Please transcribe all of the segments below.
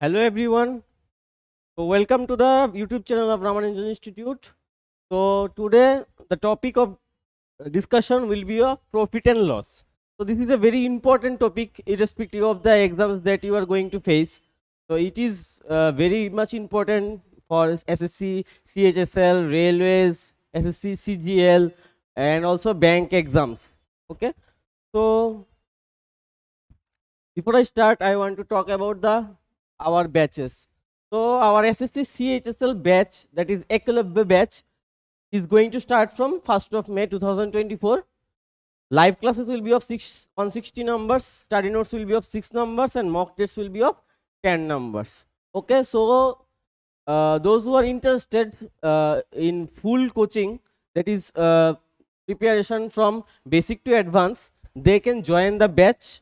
Hello everyone. Welcome to the YouTube channel of Ramanujan Institute. So today the topic of discussion will be of profit and loss. So this is a very important topic irrespective of the exams that you are going to face. So it is very much important for SSC, CHSL, railways, SSC, CGL and also bank exams. Okay. So before I start, I want to talk about our batches. So our SSC CHSL batch, that is Ekalabya batch, is going to start from 1st of May 2024. Live classes will be of 160 numbers, study notes will be of 6 numbers and mock tests will be of 10 numbers. Okay, so those who are interested in full coaching, that is preparation from basic to advanced, they can join the batch.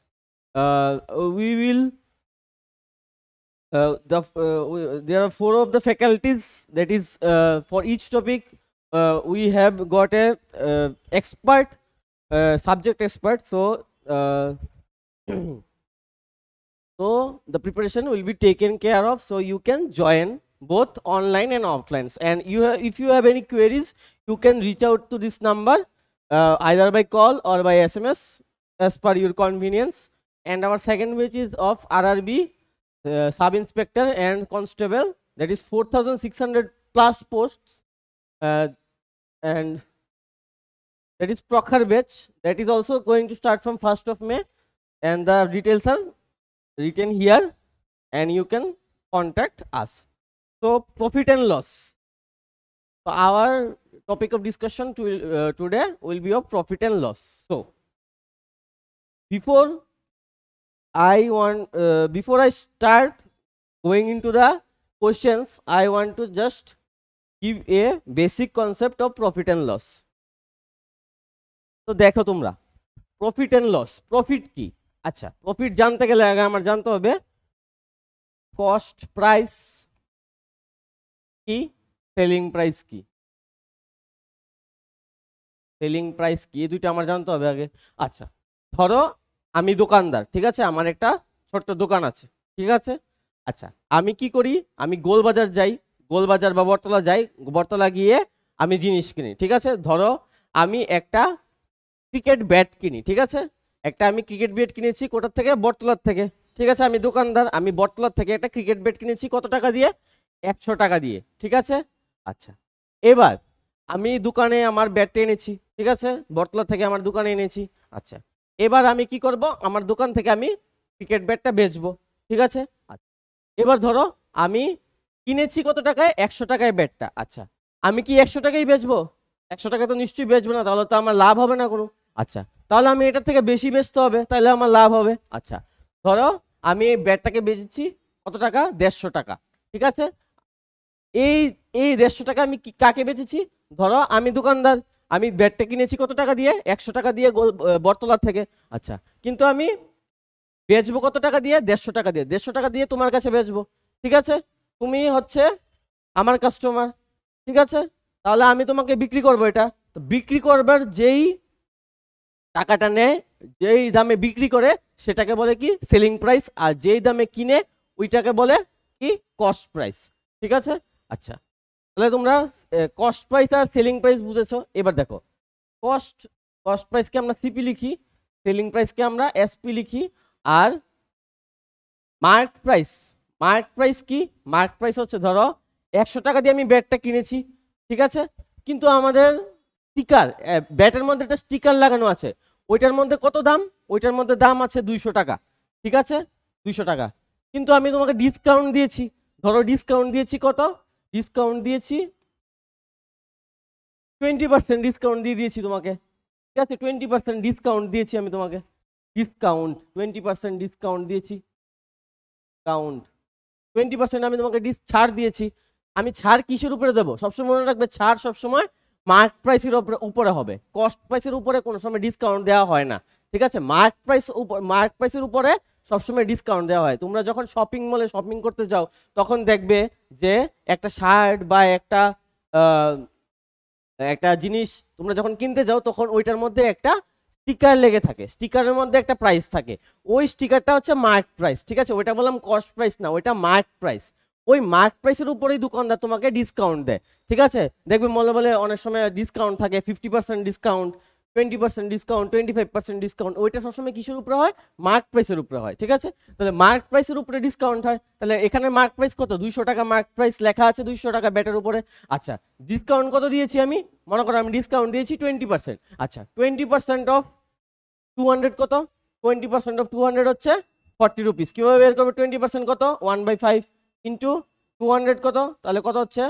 We will there are 4 of the faculties, that is for each topic we have got a expert, subject expert. So so the preparation will be taken care of, so you can join both online and offline. And if you have any queries, you can reach out to this number either by call or by SMS as per your convenience. And our second batch is of RRB, sub-inspector and constable, that is 4,600 plus posts, and that is Prokhar batch, that is also going to start from 1st of May, and the details are written here and you can contact us. So profit and loss. So our topic of discussion today will be of profit and loss. So before I start going into the questions, I want to just give a basic concept of profit and loss. তো দেখো তোমরা profit and loss, profit কি? আচ্ছা, profit জানতে গেলে আগে আমার জানতে হবে কস্ট প্রাইস কি, সেলিং প্রাইস কি। সেলিং প্রাইস কি, এই দুইটা আমার জানতে হবে আগে। আচ্ছা, ধরো আমি দোকানদার, ঠিক আছে, আমার একটা ছোট্ট দোকান আছে, ঠিক আছে। আচ্ছা, আমি কি করি, আমি গোলবাজার যাই, গোলবাজার বা বটতলা যাই, বটতলা গিয়ে আমি জিনিস কিনি, ঠিক আছে। ধরো আমি একটা ক্রিকেট ব্যাট কিনি, ঠিক আছে, একটা আমি ক্রিকেট ব্যাট কিনেছি কোটার থেকে, বটতলার থেকে, ঠিক আছে। আমি দোকানদার, আমি বটতলার থেকে একটা ক্রিকেট ব্যাট কিনেছি কত টাকা দিয়ে? 100 টাকা দিয়ে, ঠিক আছে। আচ্ছা, এবার আমি দোকানে আমার ব্যাটটা এনেছি, ঠিক আছে, বটতলা থেকে আমার দোকানে এনেছি। আচ্ছা, এবার আমি কি করব, আমার দোকান থেকে আমি ক্রিকেট ব্যাটটা বেচবো, ঠিক আছে। আচ্ছা, এবার ধরো আমি কিনেছি কত টাকায়? 100 টাকায় ব্যাটটা। আচ্ছা, আমি কি 100 টাকাই বেচবো? 100 টাকা তো নিশ্চয়ই বেচবো না, তাহলে তো আমার লাভ হবে না কোনো। আচ্ছা, তাহলে আমি এটার থেকে বেশি বেচতে হবে, তাহলে আমার লাভ হবে। আচ্ছা, ধরো আমি এই ব্যাটটাকে বেচেছি কত টাকা? 150 টাকা, ঠিক আছে। এই এই 150 টাকা আমি কাকে বেচেছি? ধরো আমি দোকানদার, আমি ব্যাটটা কিনেছি কত টাকা দিয়ে? 100 টাকা দিয়ে বটতলার থেকে। আচ্ছা, কিন্তু আমি বেচবো কত টাকা দিয়ে? 150 টাকা দিয়ে। 150 টাকা দিয়ে তোমার কাছে বেচবো, ঠিক আছে। তুমি হচ্ছে আমার কাস্টমার, ঠিক আছে, তাহলে আমি তোমাকে বিক্রি করবো এটা। তো বিক্রি করবার যেই টাকাটা নেয়, যেই দামে বিক্রি করে সেটাকে বলে কি? Selling price. আর যেই দামে কিনে ওইটাকে বলে কি? কস্ট প্রাইস, ঠিক আছে। আচ্ছা, তাহলে তোমরা কস্ট প্রাইস আর সেলিং প্রাইস বুঝেছো। এবার দেখো, কস্ট প্রাইসকে আমরা সিপি লিখি, সেলিং প্রাইসকে আমরা এসপি লিখি। আর মার্ক প্রাইস কি? মার্ক প্রাইস হচ্ছে, ধরো 100 টাকা দিয়ে আমি ব্যাটটা কিনেছি, ঠিক আছে, কিন্তু আমাদের স্টিকার, ব্যাটের মধ্যে একটা স্টিকার লাগানো আছে, ওইটার মধ্যে কত দাম? ওইটার মধ্যে দাম আছে 200 টাকা, ঠিক আছে, 200 টাকা। কিন্তু আমি তোমাকে ডিসকাউন্ট দিয়েছি, ধরো ডিসকাউন্ট দিয়েছি কত? ডিসকাউন্ট দিয়েছি 20% ডিসকাউন্ট দিয়ে দিয়েছি তোমাকে, ঠিক আছে, 20% ডিসকাউন্ট দিয়েছি আমি তোমাকে, ডিসকাউন্ট 20% ডিসকাউন্ট দিয়েছি, কাউন্ট 20% আমি তোমাকে ছাড় দিয়েছি। আমি ছাড় কিসের উপরে দেবো? সবসময় মনে রাখবে, ছাড় সবসময় মার্ক প্রাইসের উপরে হবে, কস্ট প্রাইসের উপরে কোনো সময় ডিসকাউন্ট দেওয়া হয় না, ঠিক আছে। মার্ক প্রাইসের উপরে সবসময় ডিসকাউন্ট দেওয়া হয়। তোমরা যখন শপিং মলে শপিং করতে যাও তখন দেখবে যে একটা শার্ট বা একটা জিনিস তোমরা যখন কিনতে যাও তখন ওইটার মধ্যে একটা স্টিকার লেগে থাকে, স্টিকারের মধ্যে একটা প্রাইস থাকে, ওই স্টিকারটা হচ্ছে মার্ক প্রাইস, ঠিক আছে? ওইটা বললাম কস্ট প্রাইস না, ওইটা মার্ক প্রাইস। ওই মার্ক প্রাইসের উপরেই দোকানদার তোমাকে ডিসকাউন্ট দেয়, ঠিক আছে? দেখবে মনে বলে অনেক সময় ডিসকাউন্ট থাকে, 50% ডিসকাউন্ট, 20% ডিসকাউন্ট, 25% ডিসকাউন্ট, ওইটা সবসময় কিসের উপরে হয়? মার্ক প্রাইসের উপরে হয়, ঠিক আছে? তাহলে মার্ক প্রাইসের উপরে ডিসকাউন্ট হয়, তাহলে এখানে মার্ক প্রাইস কত? 200 টাকা মার্ক প্রাইস লেখা আছে, 200 টাকা ব্যাটের উপরে। আচ্ছা, ডিসকাউন্ট কত দিয়েছি আমি? মনে করো আমি ডিসকাউন্ট দিয়েছি 20%। আচ্ছা, 20% অফ 200 কত? 20% অফ 200 হচ্ছে 40 রুপিস। কিভাবে বের করবে 20% কত? 1/5 ইন্টু 200 কত? তাহলে কত হচ্ছে?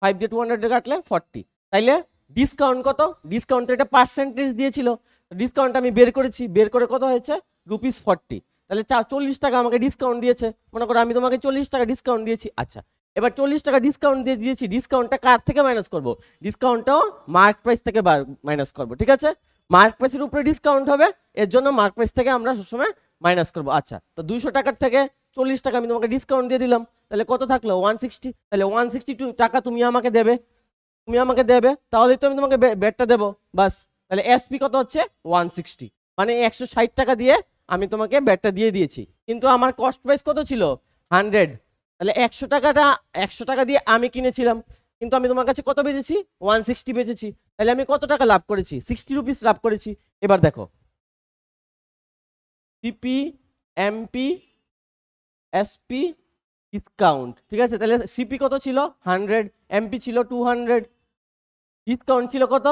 5 দিয়ে 200 দিয়ে কাটলে 40। তাইলে ডিসকাউন্ট কত? ডিসকাউন্ট তো এটা পার্সেন্টেজ দিয়েছিল, ডিসকাউন্ট আমি বের করেছি, বের করে কত হয়েছে? রুপিস 40। তাহলে 40 টাকা আমাকে ডিসকাউন্ট দিয়েছে, মনে করো আমি তোমাকে 40 টাকা ডিসকাউন্ট দিয়েছি। আচ্ছা, এবার 40 টাকা ডিসকাউন্ট দিয়ে দিয়েছি, ডিসকাউন্টটা কার থেকে মাইনাস করব? ডিসকাউন্টটাও মার্ক প্রাইস থেকে মাইনাস করব, ঠিক আছে? মার্ক প্রাইসের উপরে ডিসকাউন্ট হবে, এর জন্য মার্ক প্রাইস থেকে আমরা সবসময় মাইনাস করব। আচ্ছা, তো 200 টাকার থেকে 40 টাকা আমি তোমাকে ডিসকাউন্ট দিয়ে দিলাম, তাহলে কত থাকলো? 160। তাহলে 162 টাকা তুমি আমাকে দেবে, তাহলেই তো আমি তোমাকে ব্যাটটা দেবো, বাস। তাহলে এসপি কত হচ্ছে? 160, মানে 160 টাকা দিয়ে আমি তোমাকে ব্যাটটা দিয়ে দিয়েছি, কিন্তু আমার কস্ট প্রাইস কত ছিল? 100। তাহলে 100 টাকা দিয়ে আমি কিনেছিলাম, কিন্তু আমি তোমার কাছে কত বেচেছি? 160 বেচেছি। তাহলে আমি কত টাকা লাভ করেছি? 60 রুপিস লাভ করেছি। এবার দেখো সিপি, এমপি, এসপি, ডিসকাউন্ট, ঠিক আছে? তাহলে সিপি কত ছিল? 100, এমপি ছিল 200, ডিসকাউন্ট ছিল কত?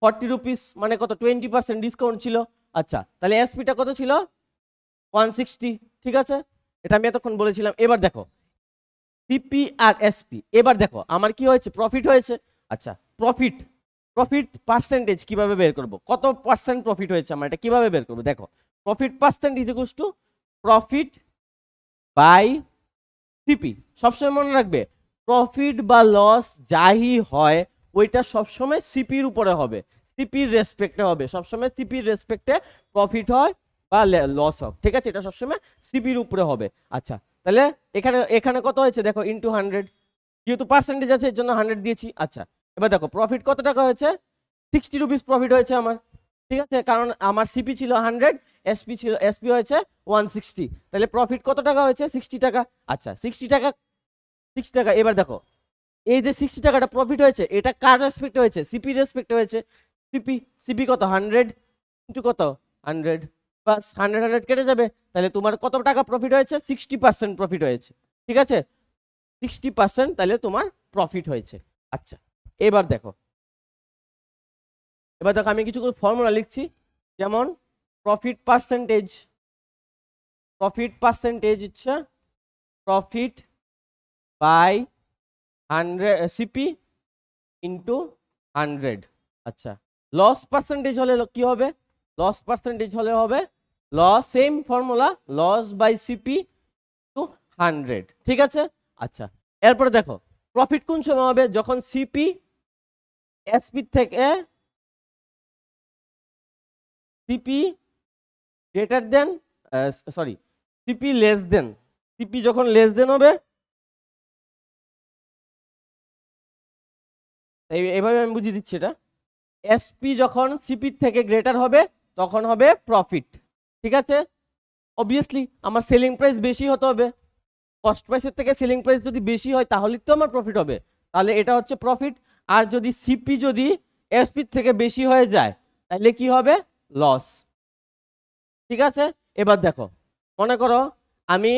40 রুপিস, মানে কত? 20% ডিসকাউন্ট ছিল। আচ্ছা, তাহলে এসপিটা কত ছিল? 160, ঠিক আছে? এটা আমি এতক্ষণ বলেছিলাম। এবার দেখো সিপি আর এসপি, এবার দেখো আমার কি হয়েছে? প্রফিট হয়েছে। আচ্ছা, প্রফিট পার্সেন্টেজ কিভাবে বের করব? কত পার্সেন্ট প্রফিট হয়েছে আমার, এটা কিভাবে বের করব? দেখো, profit percent is equals to profit by CP. সবসময় মনে রাখবে, প্রফিট বা লস যাই হয় ওইটা সবসময় সিপির উপরে হবে, সিপির রেসপেক্টে হবে, সবসময় সিপির রেসপেক্টে প্রফিট হয় বা লস হোক, ঠিক আছে? এটা সবসময় সিপির উপরে হবে। আচ্ছা, তাহলে এখানে কত হয়েছে দেখো? ইন্টু 100, যেহেতু পার্সেন্টেজ আছে এর জন্য 100 দিয়েছি। আচ্ছা, এবার দেখো প্রফিট কত টাকা হয়েছে? 60 রুপিস প্রফিট হয়েছে আমার, ঠিক আছে? কারণ আমার সিপি ছিল 100, এসপি হয়েছে 160, তাহলে প্রফিট কত টাকা হয়েছে? 60 টাকা। আচ্ছা, 60 টাকা। এবার দেখো এই যে 60 টাকাটা প্রফিট হয়েছে, এটা কার রেসপেক্ট হয়েছে? সিপি রেসপেক্ট হয়েছে। সিপি কত? 100 ইন্টু কত? 100, বাস 100 কেটে যাবে। তাহলে তোমার কত টাকা প্রফিট হয়েছে? 60% প্রফিট হয়েছে, ঠিক আছে? 60% তাহলে তোমার প্রফিট হয়েছে। আচ্ছা, এবার দেখো আমি কিছু ফর্মুলা লিখছি, যেমন প্রফিট পার্সেন্টেজ হচ্ছে প্রফিট বাই 100 সিপি ইন্টু 100। আচ্ছা, লস পার্সেন্টেজ হলে কি হবে? লস পার্সেন্টেজ হলে হবে loss, same formula, loss by CP to 100, ঠিক আছে? আচ্ছা, এরপরে দেখো প্রফিট কোন সময় হবে? যখন সিপি এসপি থেকে CP greater than, sorry, CP less than, CP যখন লেস দেন হবে, এইভাবে আমি বুঝিয়ে দিচ্ছি এটা। এসপি যখন সিপির থেকে গ্রেটার হবে তখন হবে প্রফিট, ঠিক আছে? অবভিয়াসলি আমার সেলিং প্রাইস বেশি হতে হবে, কস্ট প্রাইসের থেকে সেলিং প্রাইস যদি বেশি হয় তাহলে তো আমার প্রফিট হবে, তাহলে এটা হচ্ছে প্রফিট। আর যদি সিপি যদি এসপির থেকে বেশি হয়ে যায় তাহলে কি হবে? লস, ঠিক আছে? এবার দেখো, মনে করো আমি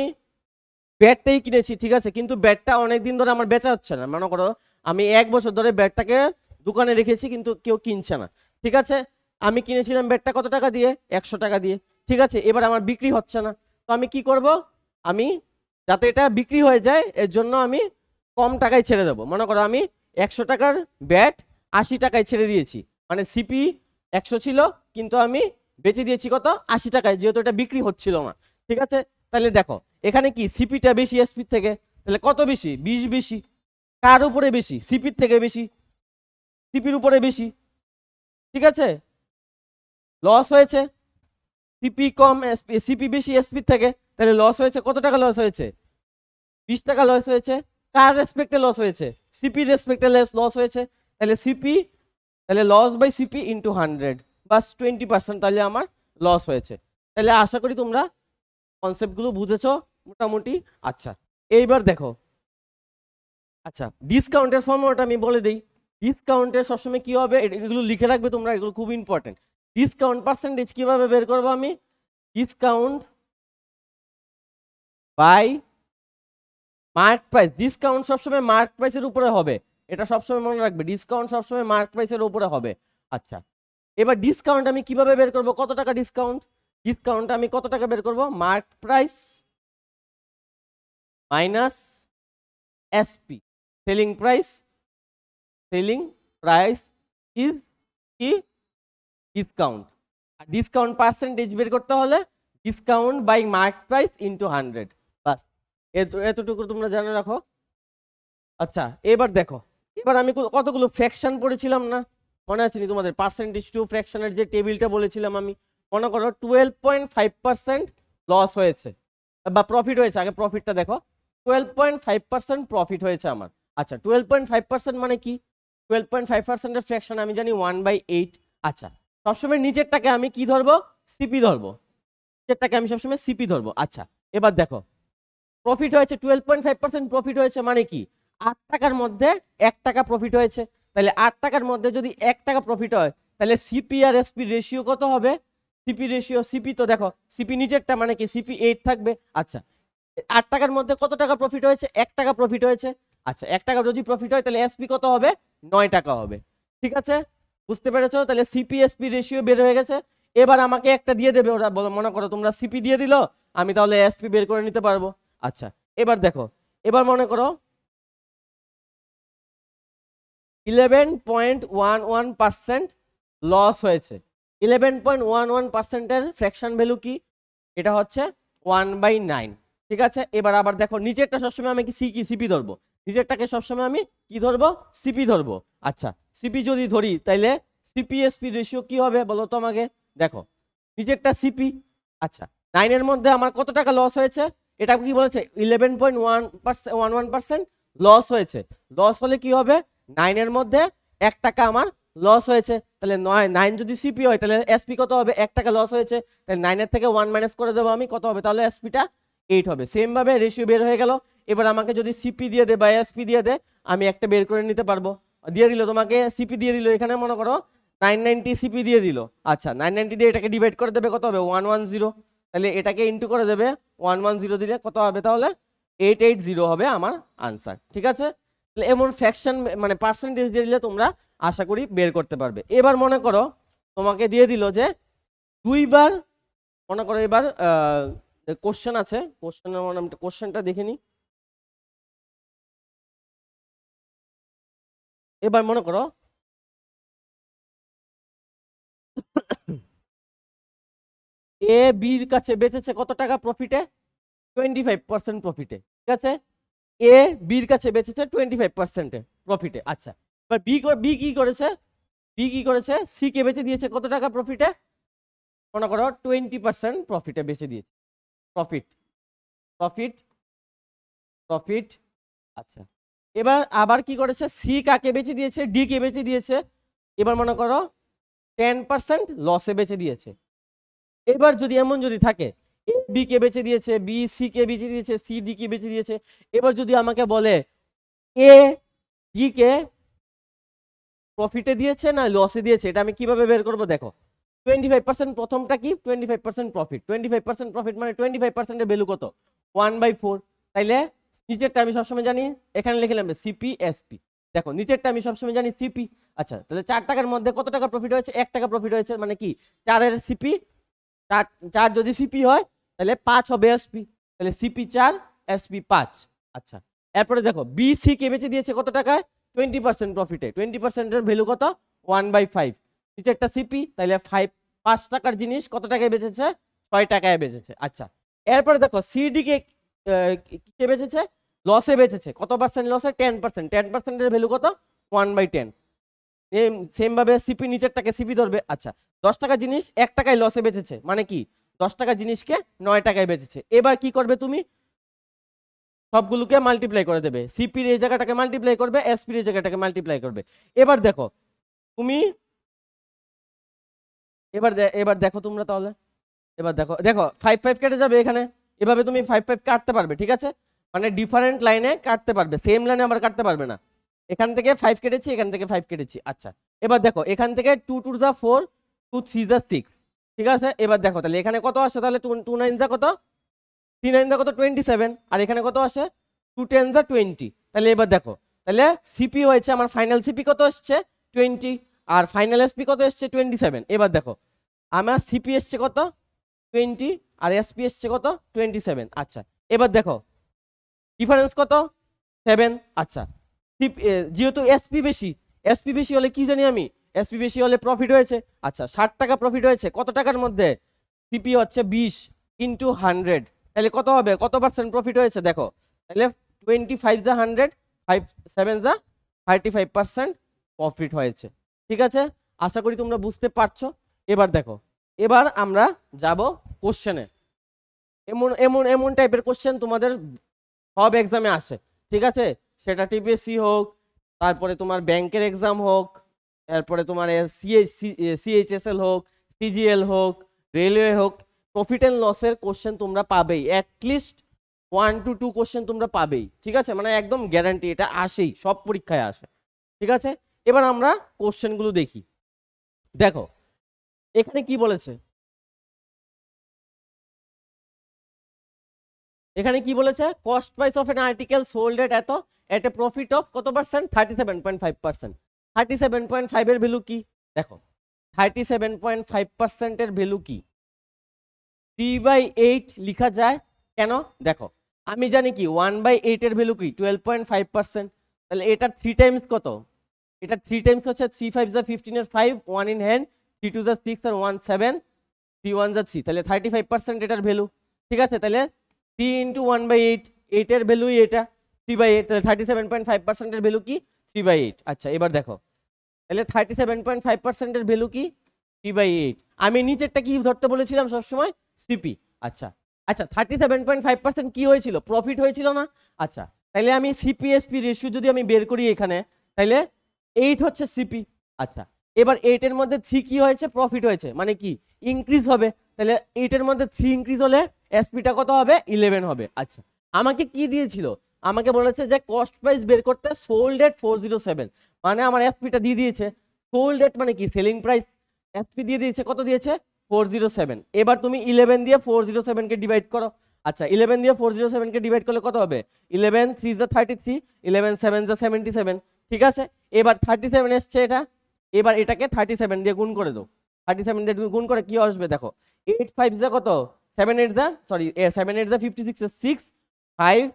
ব্যাটটাই কিনেছি, ঠিক আছে? কিন্তু ব্যাটটা অনেকদিন ধরে আমার বেচা হচ্ছে না, মনে করো আমি 1 বছর ধরে ব্যাটটাকে দোকানে রেখেছি কিন্তু কেউ কিনছে না, ঠিক আছে? আমি কিনেছিলাম ব্যাটটা কত টাকা দিয়ে? 100 টাকা দিয়ে, ঠিক আছে? এবার আমার বিক্রি হচ্ছে না, তো আমি কি করব? আমি যাতে এটা বিক্রি হয়ে যায় এর জন্য আমি কম টাকায় ছেড়ে দেবো। মনে করো আমি 100 টাকার ব্যাট 80 টাকায় ছেড়ে দিয়েছি, মানে সিপি 100 ছিল কিন্তু আমি বেচে দিয়েছি কত? 80 টাকায়, যেহেতু এটা বিক্রি হচ্ছিল না, ঠিক আছে? তাহলে দেখো এখানে কি সিপিটা বেশি এসপির থেকে, তাহলে কত বেশি? 20 বেশি। কার উপরে বেশি? সিপির থেকে বেশি, সিপির উপরে বেশি, ঠিক আছে? লস হয়েছে, সিপি কম সিপি বেশি এসপির থেকে, তাহলে লস হয়েছে কত টাকা? লস হয়েছে 20 টাকা লস হয়েছে। কার রেসপেক্টে লস হয়েছে? সিপি রেসপেক্টে লস হয়েছে, তাহলে সিপি, তাহলে loss by CP into 100, plus 20%, তাহলে আমার লস হয়েছে। তাহলে আশা করি তোমরা কনসেপ্টগুলো বুঝেছো মোটামুটি। আচ্ছা এইবার দেখো, আচ্ছা ডিসকাউন্টের ফর্মুলাটা আমি বলে দিই। ডিসকাউন্টের সবসময় কি হবে, এগুলো লিখে রাখবে তোমরা, এগুলো খুব ইম্পর্টেন্ট। ডিসকাউন্ট পার্সেন্টেজ কিভাবে বের করবো আমি, discount by mark price. Discount সবসময় মার্ক প্রাইসের উপরে হবে, এটা সবসময় মনে রাখবে, ডিসকাউন্ট সবসময় মার্ক প্রাইসের উপরে হবে। আচ্ছা এবার ডিসকাউন্ট আমি কিভাবে বের করব, কত টাকা ডিসকাউন্ট, ডিসকাউন্ট আমি কত টাকা বের করব, mark price minus SP, selling price, selling price is কি ডিসকাউন্ট। আর ডিসকাউন্ট পার্সেন্টেজ বের করতে হলে discount by mark price into 100, বাস এতটুকু তোমরা জানে রাখো। আচ্ছা এবার দেখো, এবার আমি কতগুলো ফ্র্যাকশন পড়েছিলাম না, মনে আছে নি তোমাদের, পার্সেন্টেজ টু ফ্র্যাকশনের যে টেবিলটা বলেছিলাম আমি, মনে করো 12.5% লস হয়েছে বা প্রফিট হয়েছে। আগে প্রফিটটা দেখো, 12.5% প্রফিট হয়েছে আমার। আচ্ছা 12.5% মানে কি, 12.5% এর ফ্র্যাকশন আমি জানি 1/8। আচ্ছা সবসময় নিচেরটাকে আমি কি ধরবো, সিপি ধরবো, নিচেরটাকে আমি সবসময় সিপি ধরবো। আচ্ছা এবার দেখো প্রফিট হয়েছে 12.5% প্রফিট হয়েছে মানে কি, 8 টাকার মধ্যে 1 টাকা প্রফিট হয়েছে। তাহলে 8 টাকার মধ্যে যদি 1 টাকা প্রফিট হয়, তাহলে সিপি আর এসপি রেশিও কত হবে, সিপি রেশিও, সিপি তো দেখো সিপি নিচেরটা মানে কি, সিপি 8 থাকবে। আচ্ছা 8 টাকার মধ্যে কত টাকা প্রফিট হয়েছে, 1 টাকা প্রফিট হয়েছে। আচ্ছা 1 টাকা যদি প্রফিট হয় তাহলে এসপি কত হবে, 9 টাকা হবে। ঠিক আছে, বুঝতে পেরেছো? তাহলে সিপি এসপি রেশিও বের হয়ে গেছে। এবার আমাকে একটা দিয়ে দেবে ওরা, মনে করো তোমরা সিপি দিয়ে দিল, আমি তাহলে এসপি বের করে নিতে পারবো। আচ্ছা এবার দেখো, এবার মনে করো 11.11% লস হয়েছে। 11.11% এর ফ্র্যাকশন ভ্যালু কি, এটা হচ্ছে 1/9। ঠিক আছে, এবার আবার দেখো নিচেরটা সবসময় আমি কি সিপি ধরবো, নিচেরটাকে সবসময় আমি কি ধরবো, সিপি ধরবো। আচ্ছা সিপি যদি ধরি তাইলে সিপি এসপি রেশিও কি হবে বলো তো আমাকে, দেখো নিচেরটা সিপি। আচ্ছা 9 এর মধ্যে আমার কত টাকা লস হয়েছে, এটা কি বলেছে 11.11% লস হয়েছে। লস হলে কি হবে, 9 এর মধ্যে 1 টাকা আমার লস হয়েছে। তাহলে 9 যদি সিপি হয় তাহলে এসপি কত হবে, 1 টাকা লস হয়েছে, তাহলে 9 এর থেকে 1 মাইনাস করে দেবো আমি, কত হবে তাহলে এসপিটা 8 হবে। সেম ভাবে রেশিও বের হয়ে গেল। এবার আমাকে যদি সিপি দিয়ে দে বা এসপি দিয়ে দে, আমি একটা বের করে নিতে পারবো। দিয়ে দিল তোমাকে, সিপি দিয়ে দিল, এখানে মনে করো 990 সিপি দিয়ে দিল। আচ্ছা 990 দিয়ে এটাকে ডিভাইড করে দেবে, কত হবে 110, তাহলে এটাকে ইন্টু করে দেবে 110 দিলে কত হবে তাহলে 880 হবে আমার আনসার। ঠিক আছে, তাহলে এমন ফ্র্যাকশন মানে পার্সেন্টেজ দিয়ে দিলে তোমরা আশা করি বের করতে পারবে। এবার মনে করো তোমাকে দিয়ে দিল যে দুইবার, মনে করো এবার কোশ্চেন আছে, কোশ্চেনের মানে কোশ্চেনটা দেখে নি। এবার মনে করো এ বির কাছে বেচেছে কত টাকা প্রফিটে, 25% প্রফিটে। ঠিক আছে, এ বির কাছে বেচেছে 25% প্রফিটে। আচ্ছা এবার বি কি করেছে, বি কি করেছে, সি কে বেচে দিয়েছে কত টাকা প্রফিটে, মনে করো 20% প্রফিটে বেচে দিয়েছে। Profit profit profit. আচ্ছা এবার আবার কি করেছে, সি কাকে বেচে দিয়েছে, ডি কে বেচে দিয়েছে, এবার মনে করো 10% লসে বেচে দিয়েছে। এবার যদি এমন যদি থাকে, এ বি কে বেচে দিয়েছে, বি সি কে বেচে দিয়েছে, সি ডি কে বেচে দিয়েছে, এবার যদি আমাকে বলে এ ডি কে প্রফিটে দিয়েছে না লসে দিয়েছে, এটা আমি কিভাবে বের করবো, দেখো 25% প্রথমটা কি, 25% প্রফিট, 25% প্রফিট মানে 25% এর ভ্যালু কত 1/4। তাইলে নিচেরটা আমি সবসময় জানি, এখানে লিখলাম সিপি এসপি, দেখো নিচেরটা আমি সবসময় জানি সিপি। আচ্ছা তাহলে 4 টাকার মধ্যে কত টাকা প্রফিট হয়েছে, 1 টাকা প্রফিট হয়েছে, মানে কি 4 এর সিপি, 4 যদি সিপি হয় তাহলে 5 হবে এসপি, তাহলে সিপি 4 এসপি 5। আচ্ছা এরপরে দেখো বি সি কে বেচে দিয়েছে কত টাকায়, 20% প্রফিটে, 20% এর ভ্যালু কত 1/5, নিচে একটা সিপি, তাহলে 5 টাকার জিনিস কত টাকায় বেচেছে, 6 টাকায় বেচেছে। আচ্ছা এরপরে দেখো সিডি কে কে বেচেছে, লসে বেচেছে, কত পার্সেন্ট লসে, 10%, 10% এর ভ্যালু কত 1/10। সেম ভাবে সিপি নিচেরটাকে সিপি ধরবে। আচ্ছা 10 টাকা জিনিস 1 টাকায় লসে বেচেছে, মানে কি 10 টাকা জিনিসকে 9 টাকায় বেচেছে। এবার কি করবে তুমি, সবগুলোকে মাল্টিপ্লাই করে দেবে, সিপির এই জায়গাটাকে মাল্টিপ্লাই করবে, এসপির এই জায়গাটাকে মাল্টিপ্লাই করবে। এবার দেখো তুমি এবার দেখো তোমরা তাহলে, এবার দেখো দেখো 5 5 কেটে যাবে এখানে, এভাবে তুমি 5 5 কাটতে পারবে, ঠিক আছে, মানে ডিফারেন্ট লাইনে কাটতে পারবে, সেম লাইনে আবার কাটতে পারবে না। এখান থেকে 5 কেটেছি, এখান থেকে 5 কেটেছি। আচ্ছা, এবার দেখো এখান থেকে 2 2 যা 4, 2 3 যা 6, ঠিক আছে। এবার দেখো তাহলে এখানে কত আসে, তাহলে 2 9 যা কত, 3 9 যা কত 27, আর এখানে কত আসে 2 10 যা 20। তাহলে এবার দেখো তাহলে সিপি হয়েছে আমার, ফাইনাল সিপি কত এসছে 20, আর ফাইনাল এসপি কত এসছে 27। এবার দেখো আমার সিপি এসছে কত 20, আর এসপি এসছে কত 27। আচ্ছা, এবার দেখো ডিফারেন্স কত 7। আচ্ছা, যেহেতু এসপি বেশি হলে কি জানি আমি, এসপি বেশি হলে প্রফিট হয়েছে। আচ্ছা, 60 টাকা প্রফিট হয়েছে, কত টাকার মধ্যে, সিপি হচ্ছে 20 ইন্টু 100, তাহলে কত হবে, কত পার্সেন্ট প্রফিট হয়েছে দেখো, তাহলে 25 যা 100, 5 7 যা 35% প্রফিট হয়েছে, ঠিক আছে। আশা করি তোমরা বুঝতে পারছো। এবার দেখো, এবার আমরা যাব কোশ্চেনে। এমন এমন এমন টাইপের কোশ্চেন তোমাদের সব এক্সামে আসে, ঠিক আছে, সেটা টিপিএসসি হোক, তারপরে তোমার ব্যাংকের এক্সাম হোক, তারপরে তোমার সিএইচএসএল হোক, সিজিএল হোক, রেলওয়ে হোক, প্রফিট অ্যান্ড লসের কোশ্চেন তোমরা পাবেই, অ্যাটলিস্ট 1 to 2 কোশ্চেন তোমরা পাবেই, ঠিক আছে, মানে একদম গ্যারান্টি, এটা আসেই, সব পরীক্ষায় আসে, ঠিক আছে। এবার আমরা কোশ্চেনগুলো দেখি। দেখো এখানে কি বলেছে, এখানে কি বলেছে, cost price of N article sold at at a profit of কত পার্সেন্ট 37.5%। 37.5 এর ভ্যালু কি, দেখো 37.5% এর ভ্যালু কি, 3/8 লিখা যায় কেন, দেখো আমি জানি কি 1/8 এর ভ্যালু কি 12.5%, তাহলে এটা 3 টাইমস কত, এটা 3 টাইমস হচ্ছে 3 5 যা 15 এর 5, 1 ইন হ্যান্ড, 3 2 যা 6 আর 1 7, 3 1 যা 3, তাহলে 35% এটার ভ্যালু, ঠিক আছে। তাহলে 3 ইন্টু 1/8, 8 এর ভ্যালুই এটা 3/8, তাহলে 37.5% এর ভ্যালু কি 3/8। আচ্ছা, এবার দেখো তাহলে 37.5% এর ভ্যালু কি 3/8, আমি নিচেরটা কি ধরতে বলেছিলাম সবসময়, সিপি। আচ্ছা আচ্ছা, 37.5% কি হয়েছিল, প্রফিট হয়েছিল না। আচ্ছা, তাহলে আমি সিপিএসপি রেশিও যদি আমি বের করি এখানে, তাহলে 8 হচ্ছে সিপি। আচ্ছা, এবার 8 এর মধ্যে 3 কি হয়েছে, প্রফিট হয়েছে, মানে কি ইনক্রিজ হবে, তাহলে 8 এর মধ্যে 3 ইনক্রিজ হলে এসপিটা কত হবে 11 হবে। আচ্ছা, আমাকে কি দিয়েছিল, আমাকে বলেছে যে কস্ট প্রাইস বের করতে, সোল্ড এট 407, মানে আমার এসপিটা দিয়ে দিয়েছে, সোল্ড এট মানে কি সেলিং প্রাইস, এসপি দিয়ে দিয়েছে কত দিয়েছে 407। এবার তুমি 11 দিয়ে 407 কে ডিভাইড করো। আচ্ছা, 11 দিয়ে 407 কে ডিভাইড করলে কত হবে, 11 3 যা 33, 11 7 যা 77, ঠিক আছে। এবার 37 এসছে এটা, এবার এটাকে 37 দিয়ে গুণ করে দাও, 37 দিয়ে গুণ করে কি আসবে দেখো, 8 5 যা কত, 7 8 যা 56 6, 5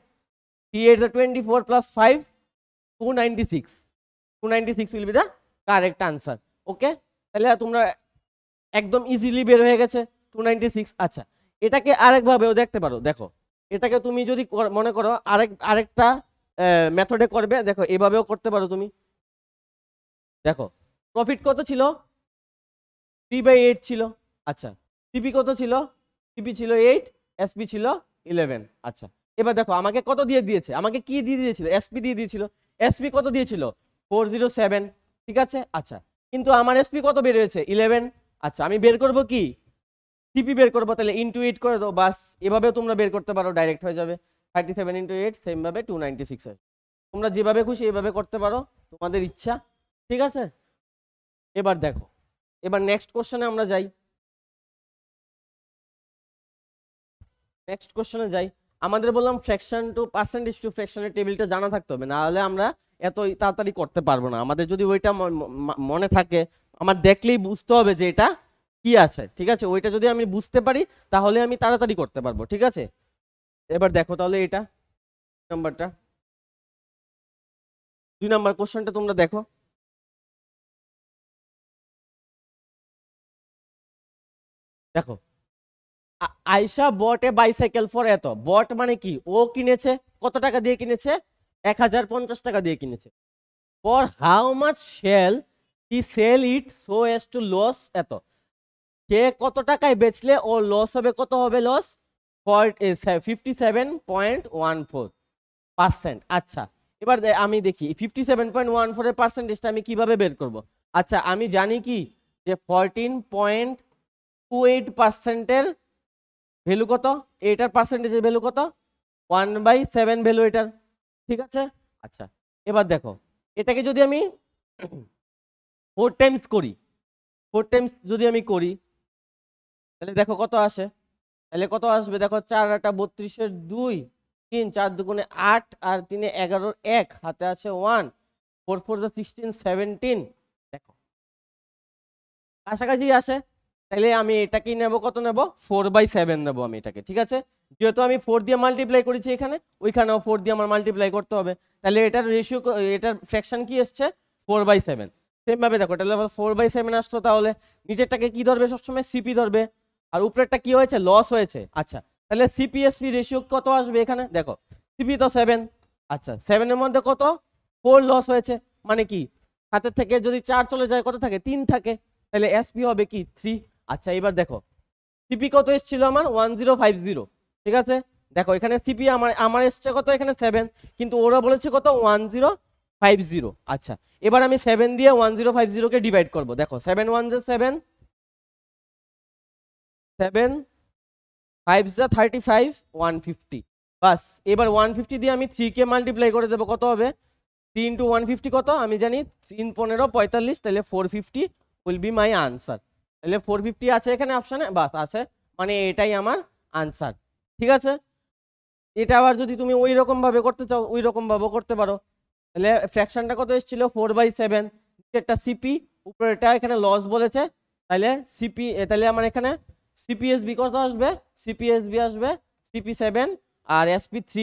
3 8 যা 24 plus 5 296, 296 will be the correct answer. Okay, তাহলে তোমরা একদম ইজিলি বের হয়ে গেছে 296। আচ্ছা, এটাকে আরেকভাবেও দেখতে পারো, দেখো এটাকে তুমি যদি মনে করো আরেকটা মেথডে করবে, দেখো এভাবেও করতে পারো তুমি। দেখো প্রফিট কত ছিল 3/8 ছিল। আচ্ছা, সিপি কত ছিল, সিপি ছিল 8, এসপি ছিল 11। আচ্ছা, এবার দেখো আমাকে কত দিয়ে দিয়েছে, আমাকে কি দিয়ে দিয়েছিল, এসপি দিয়ে দিয়েছিল, এসপি কত দিয়েছিল 407, ঠিক আছে। আচ্ছা, কিন্তু আমার এসপি কত বের হয়েছে 11। আচ্ছা, আমি বের করব কি সিপি বের করবো, তাহলে ইনটু 8 করে দাও, বাস এভাবেও তোমরা বের করতে পারো, ডাইরেক্ট হয়ে যাবে 37 ইন্টু 8, সেম ভাবে 296। তোমরা যেভাবে খুশি এভাবে করতে পারো, তোমাদের ইচ্ছা, ঠিক আছে। এবার দেখো, এবার নেক্সট কোশ্চেনে আমরা যাই, নেক্সট কোশ্চেনে যাই। আমাদের বললাম ফ্র্যাকশন টু পার্সেন্টেজ টু ফ্র্যাকশনের টেবিলটা জানা থাকতে হবে, না হলে আমরা এত তাড়াতাড়ি করতে পারবো না। আমাদের যদি ওইটা মনে থাকে, আমার দেখলেই বুঝতে হবে যে এটা কি আছে, ঠিক আছে, ওইটা যদি আমি বুঝতে পারি তাহলে আমি তাড়াতাড়ি করতে পারবো, ঠিক আছে। এবার দেখো তাহলে এটা নাম্বারটা 2 নাম্বার কোশ্চেনটা তোমরা দেখো। দেখো আয়শা বট এ বাইসাইকেল ফর এত, বট মানে কি, ও কিনেছে, কত টাকা দিয়ে কিনেছে 1050 টাকা দিয়ে কিনেছে, for how much sell he sell it so as to loss এত, কে কত টাকায় বেচলে ও লস হবে, কত হবে লস 57.14%। আচ্ছা, এবার আমি দেখি 57.14% এর পার্সেন্টেজটা আমি কিভাবে বের করব। আচ্ছা, আমি জানি কি যে 14 28%-এর ভ্যালু কত, এটার পার্সেন্টেজের ভ্যালু কত 1/7 ভ্যালু এটার, ঠিক আছে। আচ্ছা এবার দেখো এটাকে যদি আমি 4 টাইমস করি, 4 টাইমস যদি আমি করি তাহলে দেখো কত আসে, তাহলে কত আসবে দেখো 4 8 32 2 3 4 2 8 আর 3 11 1 হাতে আছে 1 4 4 16 17, দেখো কাছাকাছি আসে। তাহলে আমি এটাকেই নেব, কত নেব 4/7 নেব আমি এটাকে, ঠিক আছে। যেহেতু আমি 4 দিয়ে মাল্টিপ্লাই করেছি এখানে, ওইখানেও 4 দিয়ে আমার মাল্টিপ্লাই করতে হবে, তাহলে এটার রেশিও, এটার ফ্র্যাকশন কি এসছে 4/7। সেম ভাবে দেখো তাহলে 4/7 আসলো, তাহলে নিচেরটাকে কি ধরবে সবসময় সিপি ধরবে, আর উপরেরটা কি হয়েছে লস হয়েছে। আচ্ছা তাহলে সিপিএসপি রেশিও কত আসবে এখানে দেখো, সিপি তো 7, আচ্ছা 7 এর মধ্যে কত 4 লস হয়েছে, মানে কি হাতের থেকে যদি 4 চলে যায় কত থাকে 3 থাকে, তাহলে এসপি হবে কি 3। আচ্ছা এবার দেখো সিপি কত এসেছিল আমার 1050, ঠিক আছে। দেখো এখানে সিপি আমার এসছে কত এখানে 7, কিন্তু ওরা বলেছে কত 1050। আচ্ছা এবার আমি 7 দিয়ে 1050 কে ডিভাইড করব, দেখো 7 1 যা 7, 7 5 যা 35 150, বাস। এবার 150 দিয়ে আমি 3 কে মাল্টিপ্লাই করে দেবো, কত হবে 3 × 150 কত আমি জানি 3 15 45, তাহলে 450 উইল বি মাই আনসার। তাহলে 450 আছে এখানে অপশানে, বাস আছে, মানে এটাই আমার আনসার, ঠিক আছে। এটা আবার যদি তুমি ওই রকম ভাবে করতে চাও ওই রকম ভাবে করতে পারো। তাহলে ফ্র্যাকশনটা কত এসেছিল 4/7, একটা সিপি উপরে এটা এখানে লস বলেছে, তাহলে সিপি, তাহলে আমার এখানে সিপিএসবি কত আসবে, সিপিএসবি আসবে CP7 আর SP3।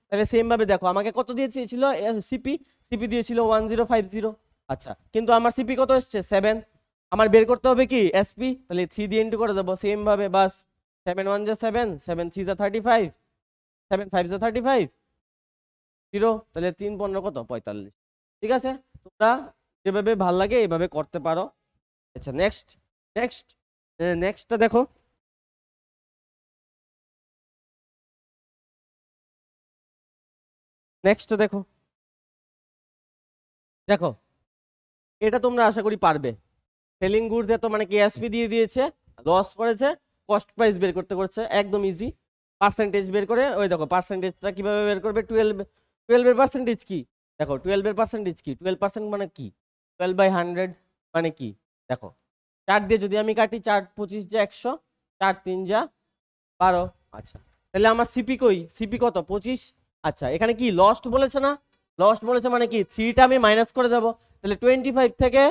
তাহলে সেম ভাবে দেখো আমাকে কত দিয়েছিল সিপি, সিপি দিয়েছিল 1050। আচ্ছা কিন্তু আমার সিপি কত এসছে 7, আমার বের করতে হবে কি এসপি, তাহলে 3 দিয়ে ইন্টু করে দেবো সেম ভাবে, বাস 7 1 যা 7, 7 3 যা 35, 7 5 যা 35 0, তাহলে 3 15 কত 45, ঠিক আছে। তোমরা যেভাবে ভাল লাগে এইভাবে করতে পারো। আচ্ছা নেক্সট নেক্সট নেক্সটটা দেখো, নেক্সটটা দেখো, দেখো এটা তোমরা আশা করি পারবে। সেলিং গুডস এত মানে কেএসপি দিয়ে দিয়েছে, লস করেছে, কস্ট প্রাইস বের করতে করছে, একদম ইজি। পার্সেন্টেজ বের করে, ওই দেখো পার্সেন্টেজটা কিভাবে বের করবে, 12 এর পার্সেন্টেজ কি দেখো, 12 এর পার্সেন্টেজ কি 12% মানে কি 12/100 মানে কি দেখো, 4 দিয়ে যদি আমি কাটি 4 25 যা 100, 4 3 যা 12। আচ্ছা তাহলে আমার সিপি কই, সিপি কত 25। আচ্ছা এখানে কি লস্ট বলেছে না, লস্ট বলেছে মানে কি 3টা আমি মাইনাস করে দেবো, তাহলে 25 থেকে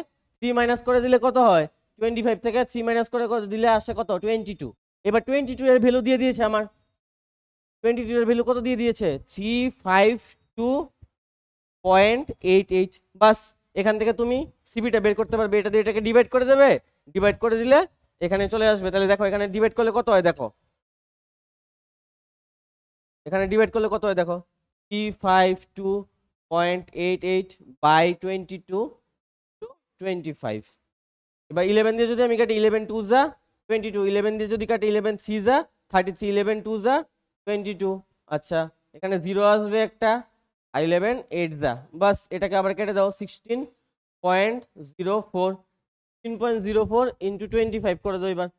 3 মাইনাস করে দিলে কত হয়, 25 থেকে 3 মাইনাস করে দিলে আসে কত 22। এবার 22 এর ভ্যালু দিয়ে দিয়েছে আমার, 22 এর ভ্যালু কত দিয়ে দিয়েছে 352.88, বাস। এখান থেকে তুমি সিপিটা বের করতে পারবে, এটা দিয়ে এটাকে ডিভাইড করে দেবে, ডিভাইড করে দিলে এখানে চলে আসবে। তাহলে দেখো এখানে ডিভাইড করলে কত হয় দেখো, এখানে ডিভাইড করলে কত হয় দেখো 352.88/22 এবার 11 দিয়ে যদি আমি কাটি 11 2 যা 22, 11 দিয়ে যদি কাটি 11 3 যা 33, 11 2 যা 22। আচ্ছা এখানে 0 আসবে একটা, আর 11 8 যা, বাস এটাকে আবার কেটে দাও 16.04, 16.04 ইন্টু 25 করে দাও এবার,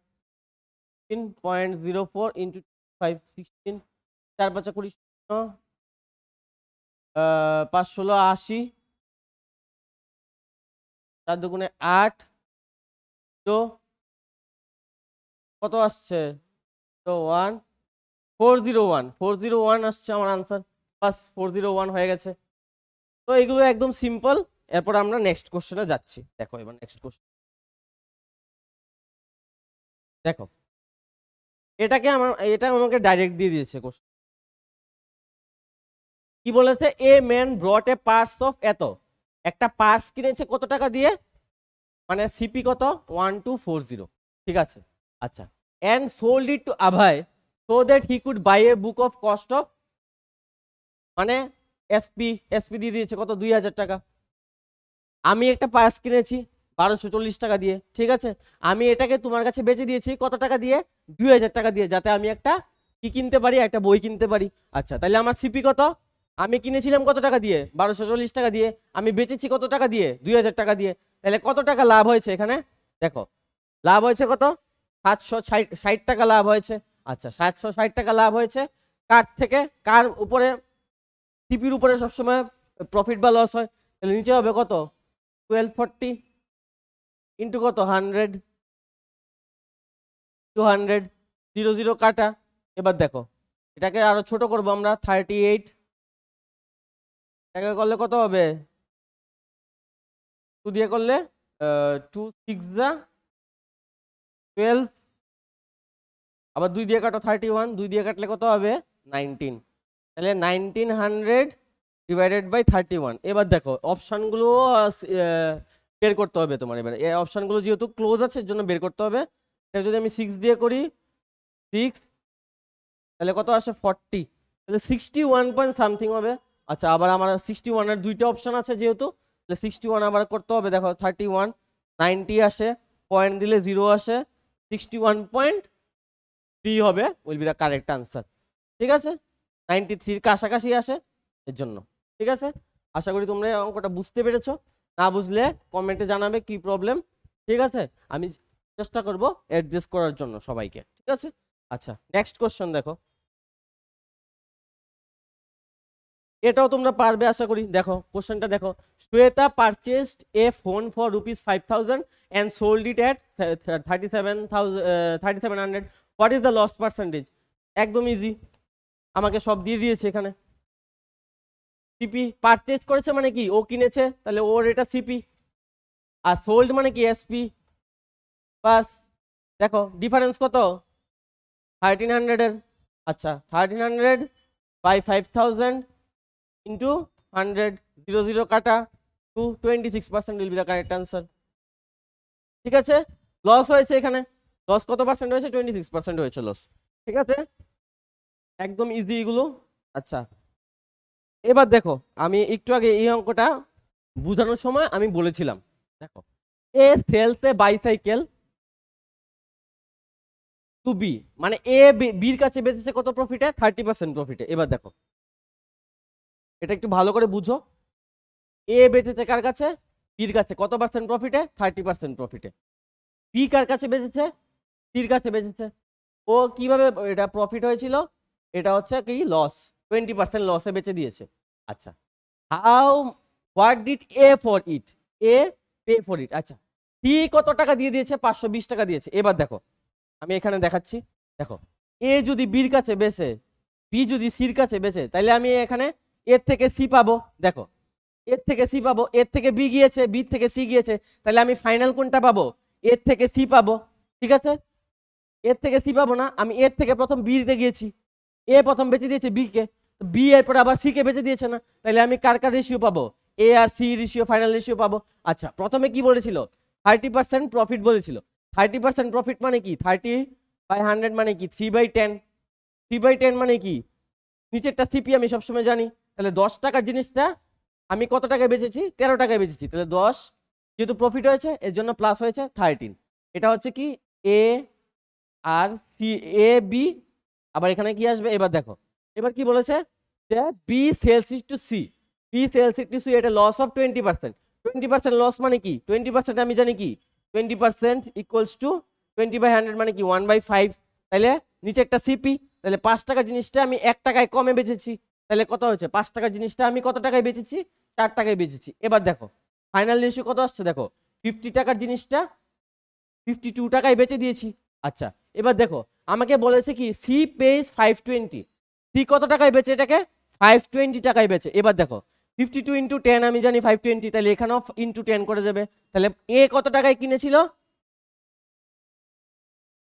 16.04 ইন্টু 5, 16 4 5 20 5 16 80, 4 2 8, তো কত আসছে তো 1 401, 401 আসছে আমার আনসার, বাস 401 হয়ে গেছে। তো এগুলো একদম সিম্পল। এরপর আমরা নেক্সট কোশ্চেনে যাচ্ছি, দেখো এবার নেক্সট কোশ্চেন দেখো, এটা আমাকে ডাইরেক্ট দিয়ে দিয়েছে কোশ্চেন, কি বলেছে a man brought a purse of এত, একটা পার্স কিনেছে কত টাকা দিয়ে, মানে সিপি কত 1240, ঠিক আছে। আচ্ছা এন্ড সোল্ড ইট টু আভাই so that he could buy a book of cost of, মানে এসপি দিয়ে দিয়েছে কত 2000 টাকা। আমি একটা পার্স কিনেছি 1240 টাকা দিয়ে, ঠিক আছে। আমি এটাকে তোমার কাছে বেচে দিয়েছি কত টাকা দিয়ে 2000 টাকা দিয়ে, যাতে আমি একটা কি কিনতে পারি, একটা বই কিনতে পারি। আচ্ছা তাহলে আমার সিপি কত, আমি কিনেছিলাম কত টাকা দিয়ে 1240 টাকা দিয়ে, আমি বেচেছি কত টাকা দিয়ে 2000 টাকা দিয়ে, তাহলে কত টাকা লাভ হয়েছে এখানে দেখো, লাভ হয়েছে কত 760 টাকা লাভ হয়েছে। আচ্ছা 760 টাকা লাভ হয়েছে কার থেকে, কার উপরে, সিপির উপরে সবসময় প্রফিট বা লস হয়, তাহলে নিচে হবে কত 1240 ইন্টু কত 100 200 0 0 কাটা। এবার দেখো এটাকে আরো ছোট করবো আমরা 38 টাকা করলে কত হবে, 2 দিয়ে করলে 2 6 যা 12, আবার 2 দিয়ে কাটো 31, 2 দিয়ে কাটলে কত হবে 19, তাহলে 1900 ডিভাইডেড বাই 31। এবার দেখো অপশানগুলো বের করতে হবে তোমার। এবার এই অপশানগুলো যেহেতু ক্লোজ আছে এর জন্য বের করতে হবে। এটা যদি আমি 6 দিয়ে করি 6, তাহলে কত আসে 40, তাহলে 61 পয়েন্ট সামথিং হবে। আচ্ছা আবার আমার 61 এর দুইটা অপশন আছে যেহেতু, তাহলে 61 আবার করতে হবে। দেখো 31 90 আসে, পয়েন্ট দিলে 0 আসে, 61.3 হবে, will be the correct answer. ঠিক আছে, 93 কাছাকাছি আসে এর জন্য। ঠিক আছে, আশা করি তোমরা অঙ্কটা বুঝতে পেরেছো। না বুঝলে কমেন্টে জানাবে কি প্রবলেম। ঠিক আছে, আমি চেষ্টা করব অ্যাড্রেস করার জন্য সবাইকে। ঠিক আছে, আচ্ছা নেক্সট কোশ্চেন দেখো, এটাও তোমরা পারবে আশা করি। দেখো কোশ্চেনটা দেখো, Shweta purchased a phone for ₹5,000 and sold it at 3700। What is the loss percentage? একদম ইজি, আমাকে সব দিয়ে দিয়েছে এখানে। সিপি পারচেজ করেছে মানে কি, ও কিনেছে, তাহলে ওর এটা সিপি, আর সোল্ড মানে কি এসপি। বাস, দেখো ডিফারেন্স কত 1300 এর। আচ্ছা 1300 বাই 5000 ইন্টু 100, 0 0 কাটা 26% will be the correct answer. ঠিক আছে, লস হয়েছে এখানে, লস কত পার্সেন্ট হয়েছে 26% হয়েছে লস। ঠিক আছে, একদম ইজি এগুলো। আচ্ছা এবার দেখো, আমি একটু আগে এই অঙ্কটা বোঝানোর সময় আমি বলেছিলাম, দেখো A sells a bicycle to B, মানে এ বির কাছে বেচেছে কত প্রফিটে, 30% প্রফিটে। এবার দেখো এটা একটু ভালো করে বুঝো, এ বেচেছে কার কাছে, বির কাছে, কত পার্সেন্ট প্রফিটে, 30% প্রফিটে। বি কার কাছে বেচেছে, সির কাছে বেচেছে। ও কিভাবে এটা প্রফিট হয়েছিল, এটা হচ্ছে কি লস, 20% লসে বেচে দিয়েছে। আচ্ছা how, what did A for it, A pay for it. আচ্ছা সি কত টাকা দিয়ে দিয়েছে, 520 টাকা দিয়েছে। এবার দেখো আমি এখানে দেখাচ্ছি, দেখো এ যদি বির কাছে বেচে, বি যদি সির কাছে বেচে, তাহলে আমি এখানে এর থেকে সি পাবো। দেখো এর থেকে সি পাবো, এর থেকে বি গিয়েছে, বি থেকে সি গিয়েছে, তাহলে আমি ফাইনাল কোনটা পাবো, এর থেকে সি পাবো। ঠিক আছে, এর থেকে সি পাবো না, আমি এর থেকে প্রথম বি তে গিয়েছি, এ প্রথম বেঁচে দিয়েছে বি কে, বি এর পরে আবার সি কে বেঁচে দিয়েছে না, তাহলে আমি কার কার রেশিও পাবো, এ আর সি রেশিও, ফাইনাল রেশিও পাবো। আচ্ছা প্রথমে কি বলেছিল, 30% প্রফিট বলেছিল। 30% প্রফিট মানে কি, 30/100 মানে কি 3/10, 3/10 মানে কি, নিচেরটা সিপি আমি সবসময় জানি। তাহলে 10 টাকার জিনিসটা আমি কত টাকায় বেচেছি, 13 টাকায় বেচেছি, তাহলে 10 যেহেতু প্রফিট হয়েছে এর জন্য প্লাস হয়েছে 13। এটা হচ্ছে কি এ আর সি, এ বি, আবার এখানে কি আসবে, এবার দেখো এবার কি বলেছে যে B sells it to C, B sells it to C, এটা লস অফ 20%। 20% লস মানে কি, 20% আমি জানি কি 20% ইকুয়ালস টু 20/100 মানে কি 1/5। তাহলে নিচে একটা সিপি, তাহলে 5 টাকা জিনিসটা আমি 1 টাকায় কমে বেচেছি, তাহলে কত হয়েছে, 5 টাকার জিনিসটা আমি কত টাকায় বেচেছি, 4 টাকায় বেচেছি। এবার দেখো ফাইনাল রেশিও কত আসছে, দেখো 50 টাকার জিনিসটা 52 টাকায় বেচে দিয়েছি। আচ্ছা এবার দেখো আমাকে বলেছে কি সি পেজ 520, সি কত টাকায় বেচে এটাকে, 520 টাকায় বেচে। এবার দেখো 52 ইন্টু 10 আমি জানি 520, তাহলে এখানেও ইন্টু 10 করে যাবে। তাহলে এ কত টাকায় কিনেছিল,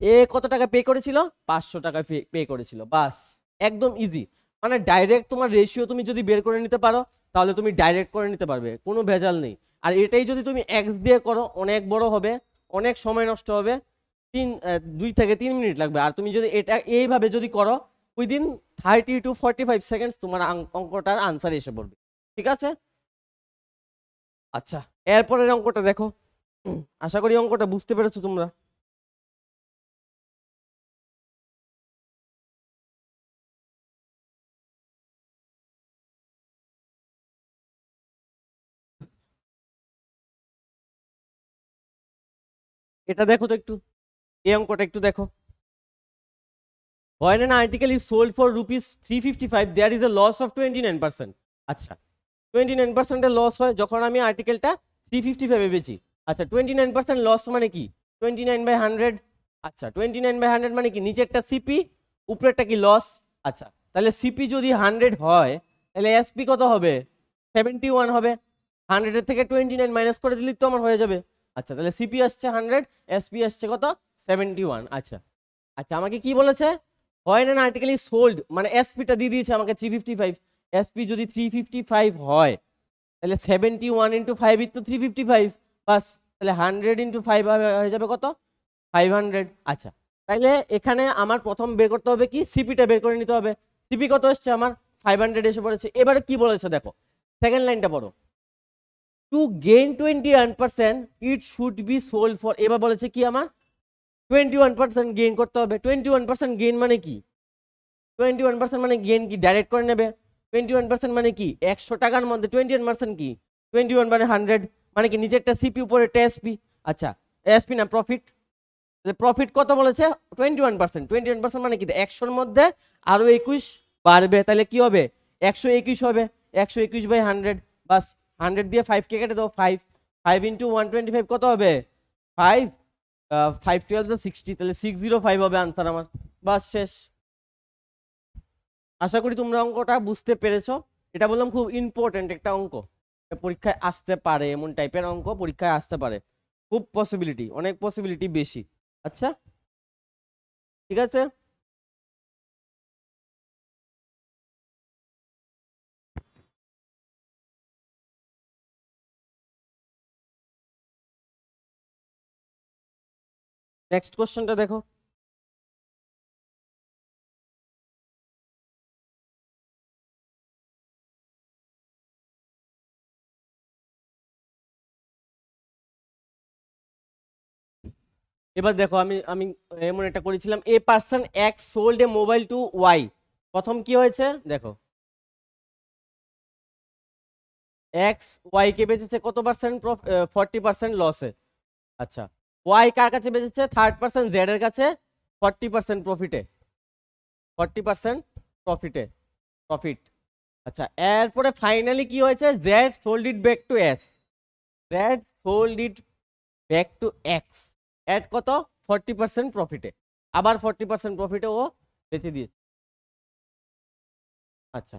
এ কত টাকা পে করেছিল, 500 টাকা পে করেছিল। বাস, একদম ইজি, মানে ডাইরেক্ট তোমার রেশিও তুমি যদি বের করে নিতে পারো তাহলে তুমি ডাইরেক্ট করে নিতে পারবে, কোনো ভেজাল নেই। আর এটাই যদি তুমি এক্স দিয়ে করো অনেক বড় হবে, অনেক সময় নষ্ট হবে, 2 থেকে 3 মিনিট লাগবে। আর তুমি যদি এটা এইভাবে যদি করো উইদিন 30 to 45 সেকেন্ডস তোমার অঙ্কটার আনসার এসে পড়বে। ঠিক আছে, আচ্ছা এরপরের অঙ্কটা দেখো, আশা করি অঙ্কটা বুঝতে পেরেছো তোমরা। এটা দেখো তো একটু, এই অঙ্কটা একটু দেখো। When an article is sold for rupees 355 there is a loss of 29%। আচ্ছা 29% এর লস হয় যখন আমি আর্টিকেলটা 355 এ বেচি। আচ্ছা 29% লস মানে কি 29/100। আচ্ছা 29/100 মানে কি নিচেরটা সিপি উপরেরটা কি লস। আচ্ছা তাহলে সিপি যদি 100 হয় তাহলে এসপি কত হবে 71 হবে। 100 এর থেকে 29 মাইনাস করে দিলেই তো আমার হয়ে যাবে। আচ্ছা তাহলে সিপি আসছে 100, এসপি আসছে কত 71। আচ্ছা আচ্ছা আমাকে কি বলেছে হয় না আর্টিকেল ইজ সোল্ড মানে এসপিটা দিয়ে দিয়েছে আমাকে 355। এসপি যদি 355 হয় তাহলে 71 ইন্টু 5 ইজ তো 355 বাস। তাহলে 100 ইন্টু 5 হয়ে যাবে কত 500। আচ্ছা তাহলে এখানে আমার প্রথম বের করতে হবে কি সিপিটা বের করে নিতে হবে। সিপি কত এসছে আমার 500 এসে পড়েছে। এবারে কি বলেছে দেখো সেকেন্ড লাইনটা পড়ো। To gain 21% it should be sold for. এবার বলেছে কি আমার 21% গেইন করতে হবে। 21% গেইন মানে কি 21% মানে গেইন কি ডাইরেক্ট করে নেবে। 21% মানে কি 100 টাকার মধ্যে 21% কি 21 মানে 100 মানে কি নিচেরটা সিপি উপরেরটা এসপি। আচ্ছা এসপি না প্রফিট। প্রফিট কত বলেছে 21%। 21% মানে কি 100 এর মধ্যে আরো 21 বাড়বে তাহলে কি হবে 121 হবে। 121/100 বাস 100 দিয়ে 5 কে কেটে দাও 5 5 ইন্টু 125 কত হবে 5 5 12 60 তাহলে 605 হবে আনসার আমার। বাস শেষ। আশা করি তোমরা অঙ্কটা বুঝতে পেরেছো। এটা বললাম খুব ইম্পর্টেন্ট একটা অঙ্ক, পরীক্ষায় আসতে পারে, এমন টাইপের অঙ্ক পরীক্ষায় আসতে পারে, খুব পসিবিলিটি, অনেক পসিবিলিটি বেশি। আচ্ছা ঠিক আছে। নেক্সট কোশ্চেনটা দেখো। এবার দেখো আমি আমি এমন একটা করেছিলাম a person X sold a mobile to Y. প্রথম কি হয়েছে দেখো এক্স ওয়াই কে বেচেছে কত পার্সেন্ট 40% লসে। আচ্ছা ওয়াই কার কাছে বেচেছে থার্ড পার্সন জেড এর কাছে 40% প্রফিটে। 40% প্রফিটে প্রফিট। আচ্ছা এরপরে ফাইনালি কি হয়েছে Z sold it back to S. Z sold it back to X at কত 40% প্রফিটে। আবার 40% প্রফিটে ও বেচে দিয়েছে। আচ্ছা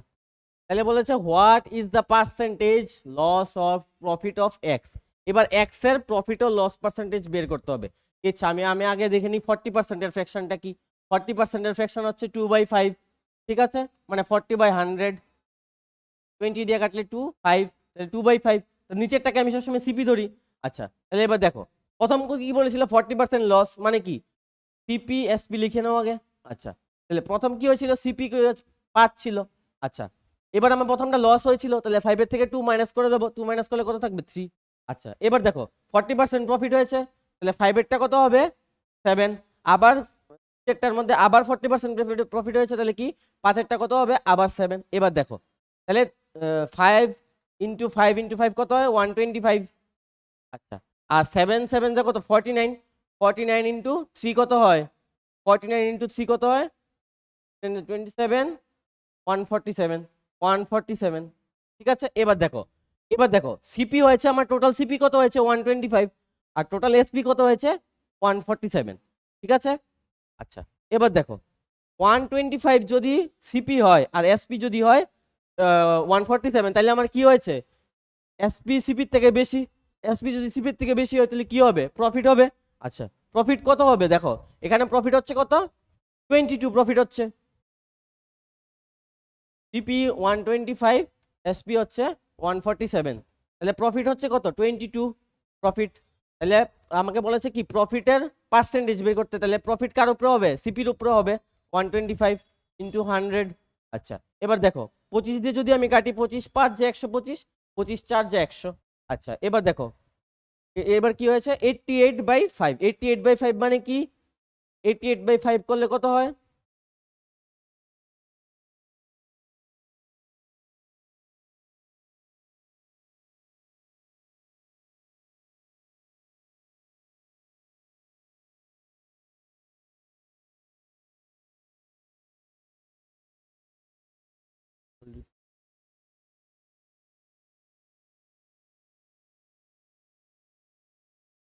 তাহলে বলেছে what is the percentage loss of profit of X. এবার এক্স এর প্রফিট ও লস পার্সেন্টেজ বের করতে হবে। আচ্ছা আমি আমি আগে দেখে নিই 40% এর ফ্র্যাকশনটা কি। 40% এর ফ্র্যাকশন হচ্ছে 2/5। ঠিক আছে মানে 40/100 20 দিয়ে কাটলে 2/5 তাহলে 2/5। নিচেরটাকে আমি সবসময় সিপি ধরি। আচ্ছা তাহলে এবার দেখো প্রথম কি বলেছিল 40% লস মানে কি সিপি এসপি লিখে নাও আগে। আচ্ছা তাহলে প্রথম কি হয়েছিল সিপি 5 ছিল। আচ্ছা এবার আমার প্রথমটা লস হয়েছিল তাহলে 5 এর থেকে 2 মাইনাস করে দেবো। 2 মাইনাস করলে কত থাকবে 3। আচ্ছা এবার দেখো 40% প্রফিট হয়েছে তাহলে 5 এরটা কত হবে 7। আবার এরটার মধ্যে আবার 40% প্রফিট হয়েছে তাহলে কি 5 এরটা কত হবে আবার 7। এবার দেখো তাহলে 5 ইন্টু 5 ইন্টু 5 কত হয় 125। আচ্ছা আর 7 7 যা কত 49। 49 ইন্টু 3 কত হয় 49 ইন্টু 3 কত হয় 27 147 147। ঠিক আছে এবার দেখো সিপি হয়েছে আমার টোটাল সিপি কত হয়েছে 125 আর টোটাল এসপি কত হয়েছে 147। ঠিক আছে আচ্ছা এবার দেখো 125 যদি সিপি হয় আর এসপি যদি হয় 147 তাহলে আমার কি হয়েছে এসপি সিপির থেকে বেশি। এসপি যদি সিপির থেকে বেশি হয় তাহলে কি হবে প্রফিট হবে। আচ্ছা প্রফিট কত হবে দেখো এখানে প্রফিট হচ্ছে কত 22 প্রফিট হচ্ছে। সিপি 125 এসপি হচ্ছে 147 তাহলে প্রফিট হচ্ছে কত 22 প্রফিট। তাহলে আমাকে বলেছে কি প্রফিটের পার্সেন্টেজ বের করতে তাহলে প্রফিট কার উপরে হবে সিপির উপরে হবে 125 ইন্টু 100। আচ্ছা এবার দেখো 25 দিয়ে যদি আমি কাটি 25 5 যে 125 25 4 যে 100। আচ্ছা এবার দেখো এবার কি হয়েছে 88/5। 88/5 মানে কি 88/5 করলে কত হয়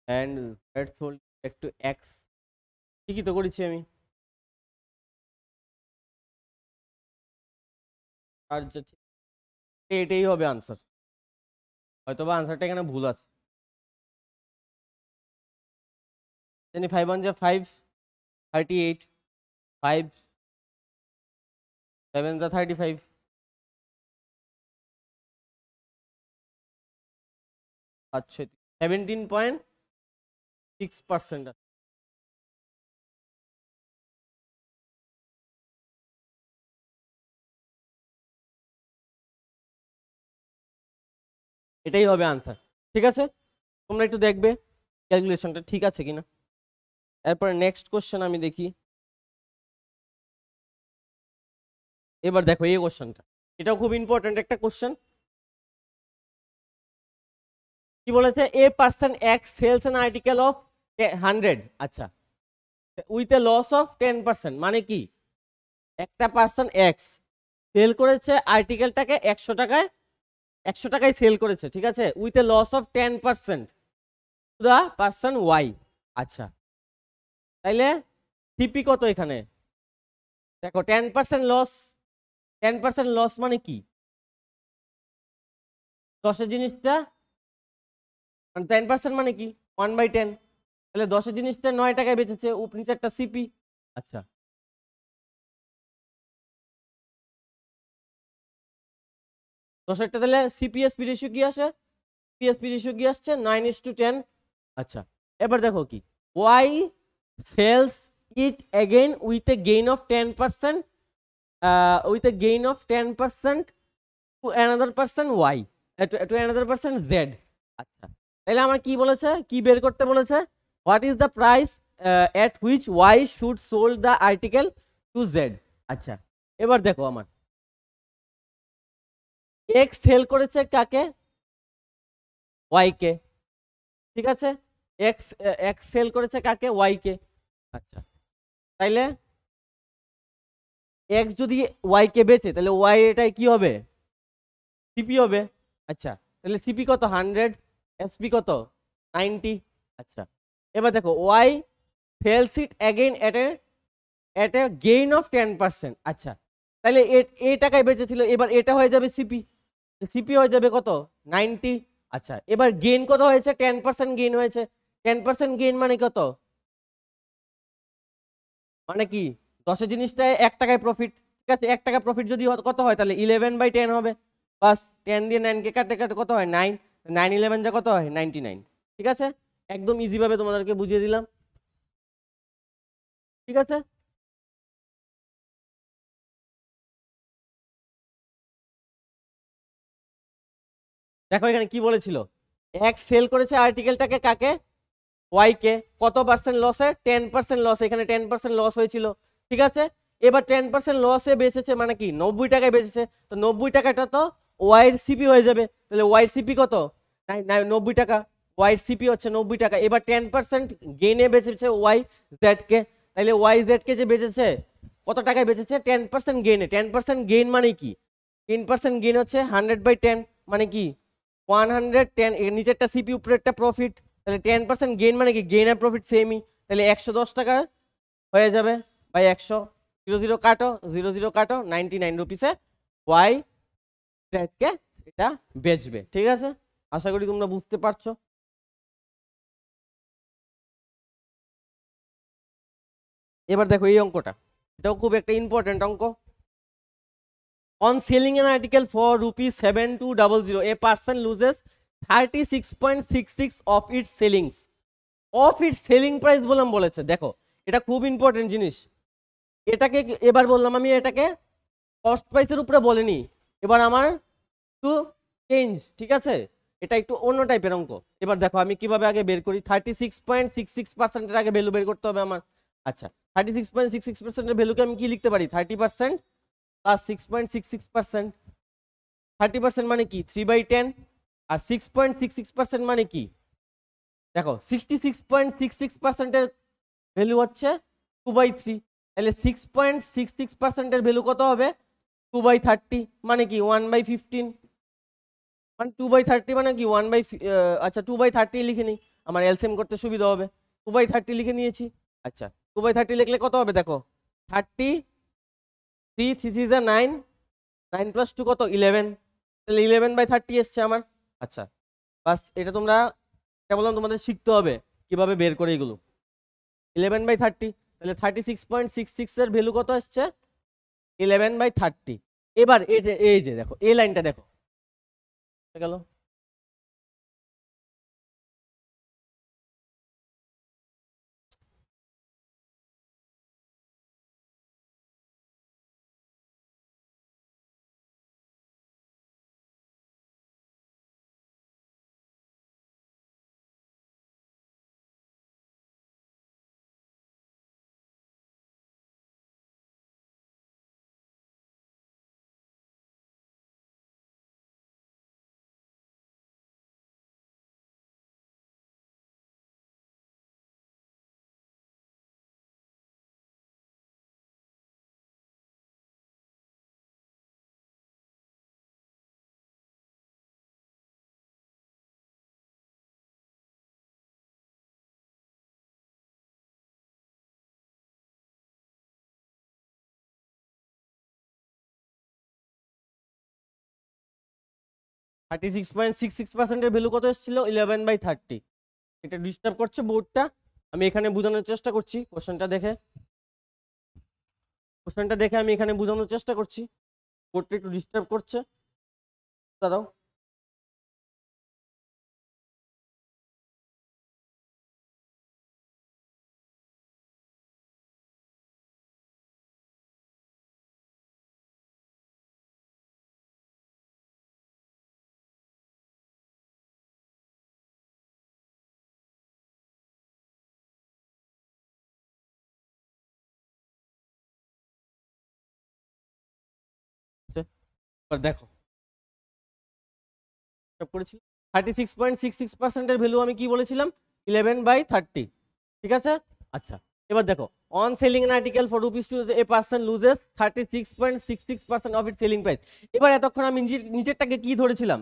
অ্যান্ড লেটস হোল্ড একটু এক্স, ঠিকই তো করেছি আমি। আর এটাই হবে আনসার, হয়তো বা আনসারটা এখানে ভুল আছে। জানি 5 1 5, 38, 5 7 35, আচ্ছা 17.6%। এটাই হবে আনসার, ঠিক আছে। তোমরা একটু দেখবে ক্যালকুলেশনটা ঠিক আছে কিনা। এরপরে নেক্সট কোশ্চেন আমি দেখি। এবার দেখো এই কোশ্চেনটা, এটাও খুব ইম্পর্টেন্ট একটা কোশ্চেন। কি বলেছে, a person X sells an article of 100, আচ্ছা, উইথ এ লস অফ 10%, মানে কি একটা পার্সন এক্স সেল করেছে আর্টিকেলটাকে 100 টাকায় সেল করেছে, ঠিক আছে, with a loss of 10% to the person Y. আচ্ছা, তাইলে সিপি কত এখানে, দেখো 10% লস, 10% লস মানে কি, 10-এর জিনিসটা 10% মানে কি 1/10, তাহলে 10-এর জিনিসটা 9 টাকায় বেচেছে, নিচে একটা সিপি। আচ্ছা, 10-এরটা তাহলে সিপিএসপি রেশিও কি আসে, পিএসপি রেশিও কি আসছে 9:10। আচ্ছা, এবার দেখো কি, Y sells it again with a gain of 10%, with a gain of 10% to another person Y, to another person Z. আচ্ছা, তাহলে আমার কি বলেছে, কি বের করতে বলেছে, what is the price at which Y should sold the article to Z. আচ্ছা, এবার দেখো আমার এক্স সেল করেছে কাকে, ওয়াই কে, ঠিক আছে, এক্স এক্স সেল করেছে কাকে, ওয়াই কে। আচ্ছা, তাইলে এক্স যদি ওয়াই কে বেচে তাহলে ওয়াই এটাই কি হবে, সিপি হবে। আচ্ছা, তাহলে সিপি কত 100, এসপি কত 90। আচ্ছা, এবার দেখো Y sells it again at a gain of 10%। আচ্ছা, তাহলে এ টাকায় বেচেছিল, এবার এটা হয়ে যাবে সিপি, সিপি হয়ে যাবে কত 90। আচ্ছা, এবার গেইন কত হয়েছে, 10% গেইন হয়েছে, 10% গেইন মানে কত, মানে কি 10-এর জিনিসটায় 1 টাকায় প্রফিট, ঠিক আছে, 1 টাকা প্রফিট যদি কত হয় তাহলে 11/10 হবে, বাস 10 দিয়ে 9 কে কাটে কাটে কত হয় 9, 9 11 যা কত হয় 99, ঠিক আছে, একদম ইজি ভাবে তোমাদেরকে বুঝিয়ে দিলাম, ঠিক আছে। দেখো এখানে কি বলেছিল, এক্স সেল করেছে আর্টিকেলটাকে কাকে, ওয়াই কে, কত পার্সেন্ট লসে, 10% লস, এখানে 10% লস হয়েছিল, ঠিক আছে। এবার 10% লসে বেচেছে মানে কি 90 টাকায় বেচেছে, তো 90 টাকাটা তো ওয়াই এর সিপি হয়ে যাবে, তাহলে ওয়াই সিপি কত 90 টাকা, ওয়াই সিপি হচ্ছে 90 টাকা। এবার 10% গেইনে বেচেছে ওয়াই জেড কে, তাহলে ওয়াই জেড কে যে বেচেছে কত টাকায় বেচেছে 10% গেইনে, 10% গেইন মানে কি 10% গেইন হচ্ছে 100/10, মানে কি 110, এর নিচেরটা সিপি উপরেরটা প্রফিট, তাহলে 10% গেইন মানে কি গেইন আর প্রফিট সেমই, তাহলে 110 টাকা হয়ে যাবে বাই 100, 00 কাটো 00 কাটো 99 রুপিসে ওয়াই জেডকে এটা বেচবে, ঠিক আছে। আশা করি তোমরা বুঝতে পারছো। এবার দেখো এই অঙ্কটা, এটাও খুব একটা ইম্পর্টেন্ট অঙ্ক। On selling an article for ₹7200, a person loses 36.66 of its sellings, of its selling price বললাম বলেছে। দেখো এটা খুব ইম্পর্টেন্ট জিনিস, এটাকে এবার বললাম আমি এটাকে কস্ট প্রাইসের উপরে বলিনি, এবার আমার একটু চেঞ্জ, ঠিক আছে, এটা একটু অন্য টাইপের অঙ্ক। এবার দেখো আমি কিভাবে আগে বের করি, 36.66%-এর আগে ভ্যালু বের করতে হবে আমার। আচ্ছা, 36.66%-এর ভ্যালুকে আমি কি লিখতে পারি, 30% প্লাস 6.66%, 30% মানে কি 3/10, আর 6.66% মানে কি, দেখো 66.66%-এর ভ্যালু হচ্ছে 2/3, তাহলে 6.66%-এর ভ্যালু কত হবে 2/30, মানে কি 1/15, মানে 2/30 মানে কি 1 বাই, আচ্ছা 2/30 লিখে নিই, আমার এলসিএম করতে সুবিধা হবে। 2/30 লিখে নিয়েছি। আচ্ছা 2/30 লিখলে কত হবে দেখো, 30 3 3 যা 9, 9 + 2 কত 11, তাহলে 11/30 এসছে আমার। আচ্ছা বাস এটা তোমরা বললাম তোমাদের শিখতে হবে কিভাবে বের করে এগুলো। 11/30 তাহলে 36.66 এর ভ্যালু কত আসছে 11/30। এবার এই যে দেখো এই লাইনটা দেখো গেল, থার্টি 36.66% ভ্যালু কত এসেছিল 11/30। এটা ডিস্টার্ব করছে বোর্ডটা, আমি এখানে বোঝানোর চেষ্টা করছি। কোশ্চেনটা দেখে আমি এখানে বোঝানোর চেষ্টা করছি, বোর্ডটা একটু ডিস্টার্ব করছে, দাঁড়াও। এবার দেখো করেছি 36.66% ভ্যালু আমি কি বলেছিলাম 11/30, ঠিক আছে। আচ্ছা এবার দেখো on selling an article for rupees to a person loses 36.66% of it selling price. এবার এতক্ষণ আমি নিচেরটাকে কি ধরেছিলাম,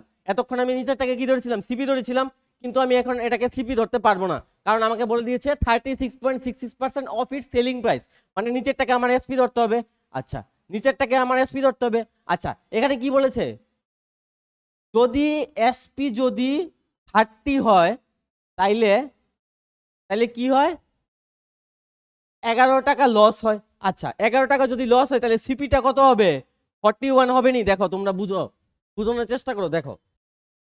সিপি ধরেছিলাম, কিন্তু আমি এখন এটাকে সিপি ধরতে পারবো না, কারণ আমাকে বলে দিয়েছে 36.66% অফ ইট সেলিং প্রাইস, মানে নিচেরটাকে আমার এসপি ধরতে হবে। আচ্ছা নিচেরটাকে আমার এসপি ধরতে হবে। আচ্ছা এখানে কি বলেছে, যদি এসপি যদি 30 হয় তাইলে কি হয় 11 টাকা লস হয়। আচ্ছা 11 টাকা যদি লস হয় তাহলে সিপিটা কত হবে 41 হবে নি। দেখো তোমরা বুঝানোর চেষ্টা করো। দেখো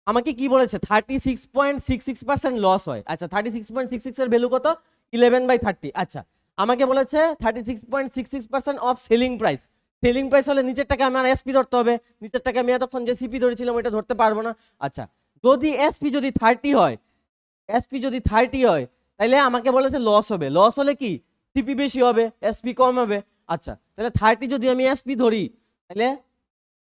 আমাকে কি বলেছে 36.66% লস হয়। আচ্ছা 36.66 এর ভ্যালু কত 11/30। আচ্ছা আমাকে বলেছে 36.66% of selling price. Selling price হলে নিচেরটাকে আমার এসপি ধরতে হবে, নিচেরটাকে আমি এতক্ষণ যে সিপি ধরেছিলাম ওটা ধরতে পারবো না। আচ্ছা যদি এসপি যদি 30 হয়, তাহলে আমাকে বলেছে লস হবে, লস হলে কি সিপি বেশি হবে এসপি কম হবে। আচ্ছা তাহলে 30 যদি আমি এসপি ধরি তাহলে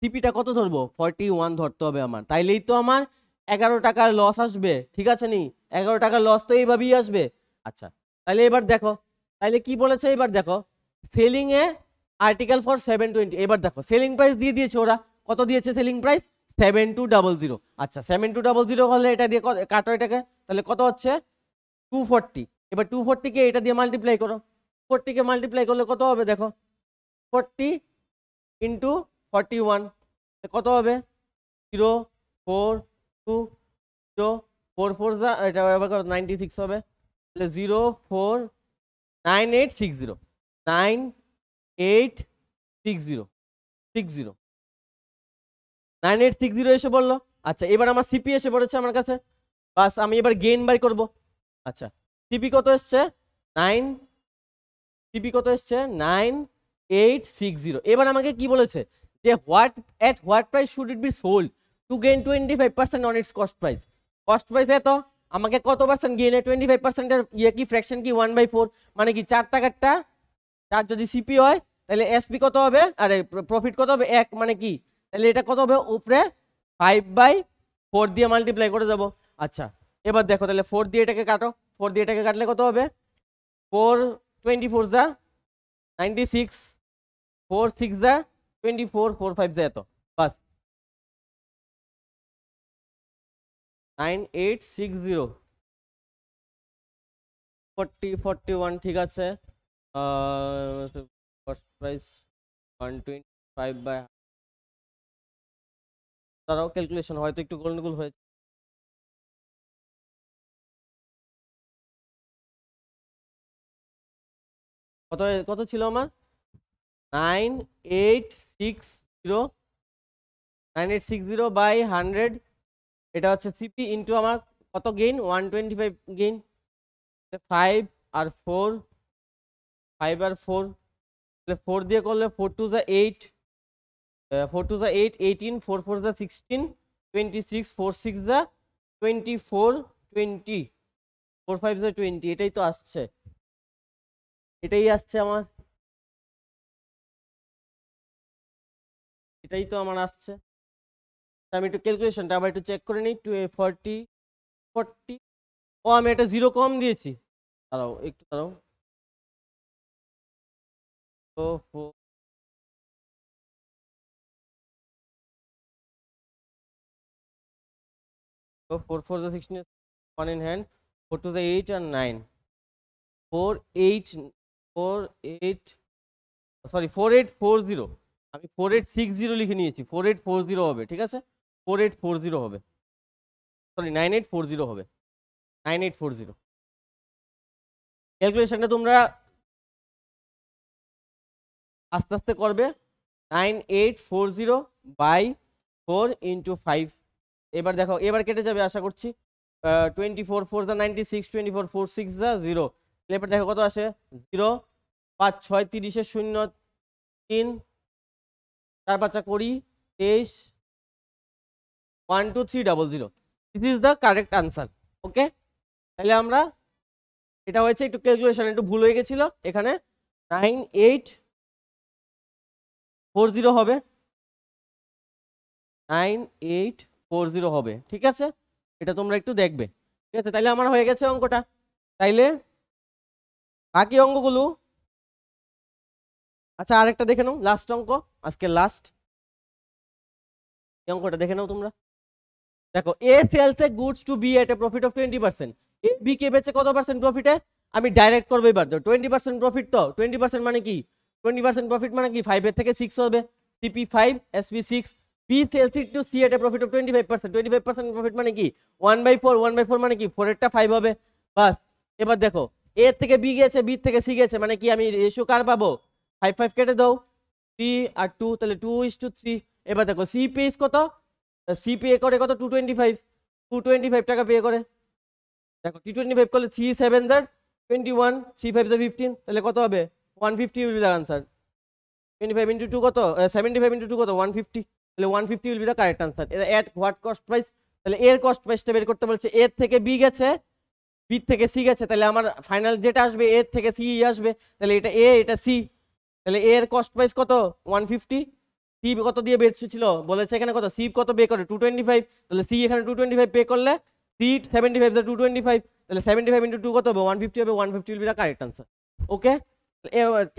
সিপিটা কত ধরবো 41 ধরতে হবে আমার, তাইলেই তো আমার 11 টাকার লস আসবে, ঠিক আছে নি 11 টাকার লস তো এইভাবেই আসবে। আচ্ছা তাহলে এবার দেখো তাহলে কি বলেছে, এবার দেখো সেলিং এ আর্টিকেল ফর 720। এবার দেখো সেলিং প্রাইস দিয়ে দিয়েছে ওরা, কত দিয়েছে সেলিং প্রাইস 7200। আচ্ছা 7200 হলে এটা দিয়ে কাটো এটাকে, তাহলে কত হচ্ছে 240। এবার 240 কে এটা দিয়ে মাল্টিপ্লাই করো, 40 কে মাল্টিপ্লাই করলে কত হবে দেখো 40 ইন্টু 41 কত হবে 042 এটা 96 হবে, তাহলে 04986098660 9860 এসে বললো। আচ্ছা এবার আমার সিপি এসে পড়েছে আমার কাছে, বাস আমি এবার গেইন বাই করব। আচ্ছা সিপি কত এসছে 9860। এবার আমাকে কি বলেছে যে what price should it be sold to gain 25% on it's cost price. Cost price এত, আমাকে কত পার্সেন্ট গেইনে 25% এর ইয়ে কি ফ্র্যাকশন কি 1/4, মানে কি 4 টাকারটা 4 যদি সিপি হয় তাহলে এসপি কত হবে, আরে প্রফিট কত হবে 1, মানে কি তাহলে এটা কত হবে উপরে 5/4 দিয়ে মাল্টিপ্লাই করে যাব। আচ্ছা এবার দেখো তাহলে 4 দিয়ে এটাকে কাটো, 4 দিয়ে এটাকে কাটলে কত হবে 424 যা 96, 46 যা 24, 45 যা এত, বাস 9860 41 ঠিক আছে। কস্ট প্রাইস 125 বাই, তারাও ক্যালকুলেশন হয়তো একটু গন্ডগোল হয়েছে। কত কত ছিল আমার? 9860, 9860 বাই 100, এটা হচ্ছে সিপি ইন্টু আমার কত গেইন, 125 গেইন। 5 আর 4, 5 আর 4, তাহলে 4 দিয়ে করলে 4 টু যা 8, 4 টু যা 8, 18, 4 4 যা 16, 26, 4 6 যা 24, 20, 4 5 যা 20, এটাই তো আসছে, এটাই আসছে আমার, এটাই তো আমার আসছে। আমি একটু ক্যালকুলেশনটা আবার একটু চেক করে নিই। 40 40, ও আমি একটা জিরো কম দিয়েছি, দাঁড়াও একটু দাঁড়াও। তো 4 4 the 16, 1 in hand, 4 to the 8 and 9, 4 8 4 8, sorry 4840, আমি 4860 লিখে নিয়েছি, 4840 হবে, ঠিক আছে 4840 হবে, সরি 9840 হবে, 9840। ক্যালকুলেশনটা তোমরা আস্তে আস্তে করবে। 9840 বাই 4 ইন্টু 5, এবার দেখো এবার কেটে যাবে আশা করছি। 24 4 the 96, 24 4 6 the 0, এবার দেখো কত আসে, 0 5 6 30 0 3 4 5 20 23 1 2 3 0 0, this is the correct answer. Okay, তাহলে আমরা, এটা হয়েছে একটু ক্যালকুলেশন একটু ভুল হয়ে গেছিল এখানে, 9840 হবে, 9840 হবে, ঠিক আছে, এটা তোমরা একটু দেখবে, ঠিক আছে। তাইলে আমার হয়ে গেছে অঙ্কটা। তাইলে বাকি অঙ্কগুলো, আচ্ছা আরেকটা দেখে নাও, লাস্ট অঙ্ক, আজকে লাস্ট অঙ্কটা দেখে নাও তোমরা। দেখো, A sells a goods to B at a profit of 20%, A B কে বেচে কত পার্সেন্ট প্রফিটে, আমি ডাইরেক্ট করবো এবার। তো 20% প্রফিট, তো 20% মানে কি, 20% প্রফিট মানে কি 5 এর থেকে 6 হবে, CP 5 SP 6, B sells it to C at a profit of 25%, 25% profit মানে কি 1/4, 1/4 মানে কি 4 এরটা 5 হবে, বাস। এবার দেখো, এ থেকে বি গেছে, বি থেকে সি গেছে, মানে কি আমি রেশিও কার পাবো, 5 5 কেটে দাও, 3 আর 2, তাহলে 2:3। এবার দেখো সি পেজ কত, সি পে করে কত, 225, 225 টাকা পে করে। দেখো 225 করলে 3 7 21, 3 5 15, তাহলে কত হবে, 150 will be the answer. 25 into 2 কত, 75 ইন্টু 2 কত, 150, তাহলে 150 will be the correct answer. At what cost price, তাহলে এর কস্ট প্রাইসটা বের করতে বলছে, এর থেকে বি গেছে, বি থেকে সি গেছে, তাহলে আমার ফাইনাল যেটা আসবে এর থেকে সি আসবে, তাহলে এটা এ এটা সি, তাহলে এর কস্ট প্রাইস কত, 150, সি কত দিয়ে বেচছিল বলেছে এখানে, কত সি কত পে করে 225, তাহলে সি এখানে 225 পে করলে, সি 75 225, তাহলে 75 ইন্টু 2 কত হবে, 150 হবে, 150 will be the correct answer. Okay,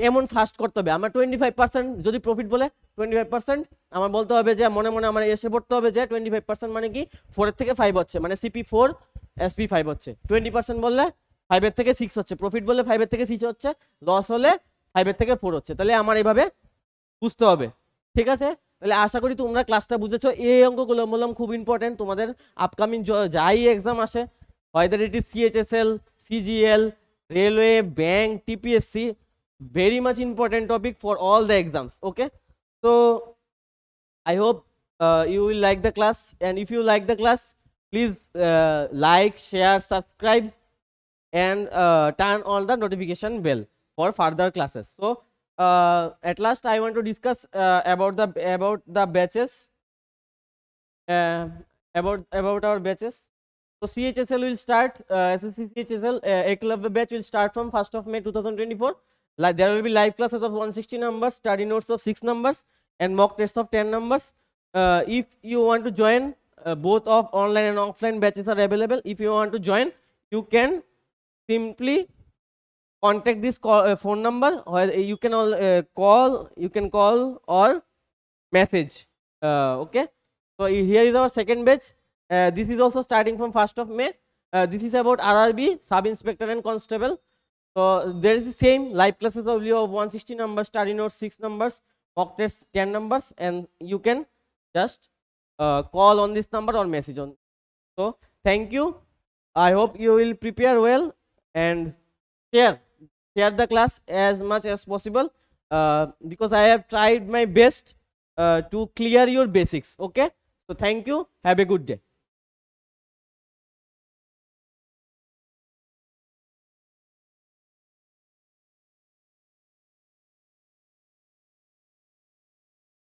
এমন ফাস্ট করতে হবে। আমার 25% যদি প্রফিট বলে 25%, আমার বলতে হবে যে মনে মনে আমার এসে পড়তে হবে যে 25% মানে কি 4 এর থেকে 5 হচ্ছে, মানে সিপি 4 এসপি 5 হচ্ছে। 20% বললে 5 এর থেকে 6 হচ্ছে, প্রফিট বললে 5 এর থেকে 6 হচ্ছে, লস হলে 5 এর থেকে 4 হচ্ছে। তাহলে আমার এইভাবে বুঝতে হবে, ঠিক আছে। তাহলে আশা করি তোমরা ক্লাসটা বুঝেছো। এই অঙ্কগুলো বললাম খুব ইম্পর্টেন্ট, তোমাদের আপকামিং যাই এক্সাম আসে, whether it is CHSL, CGL, railway, bank, TPSC, very much important topic for all the exams. Okay, so I hope you will like the class, and if you like the class, please like, share, subscribe, and turn on the notification bell for further classes. So at last I want to discuss about the batches, about our batches. So CHSL will start, SSC CHSL Eklavya batch will start from 1st of May 2024. Like there will be live classes of 160 numbers, study notes of 6 numbers, and mock tests of 10 numbers. If you want to join, both of online and offline batches are available. If you want to join, you can simply contact this phone number, or you can call or message. Okay, so here is our second batch. This is also starting from 1st of May. This is about RRB, sub inspector and constable. So there is the same live classes only of 160 numbers, study notes 6 numbers, mock tests 10 numbers, and you can just call on this number or message on. So thank you. I hope you will prepare well and share the class as much as possible, because I have tried my best to clear your basics. Okay, so thank you. Have a good day.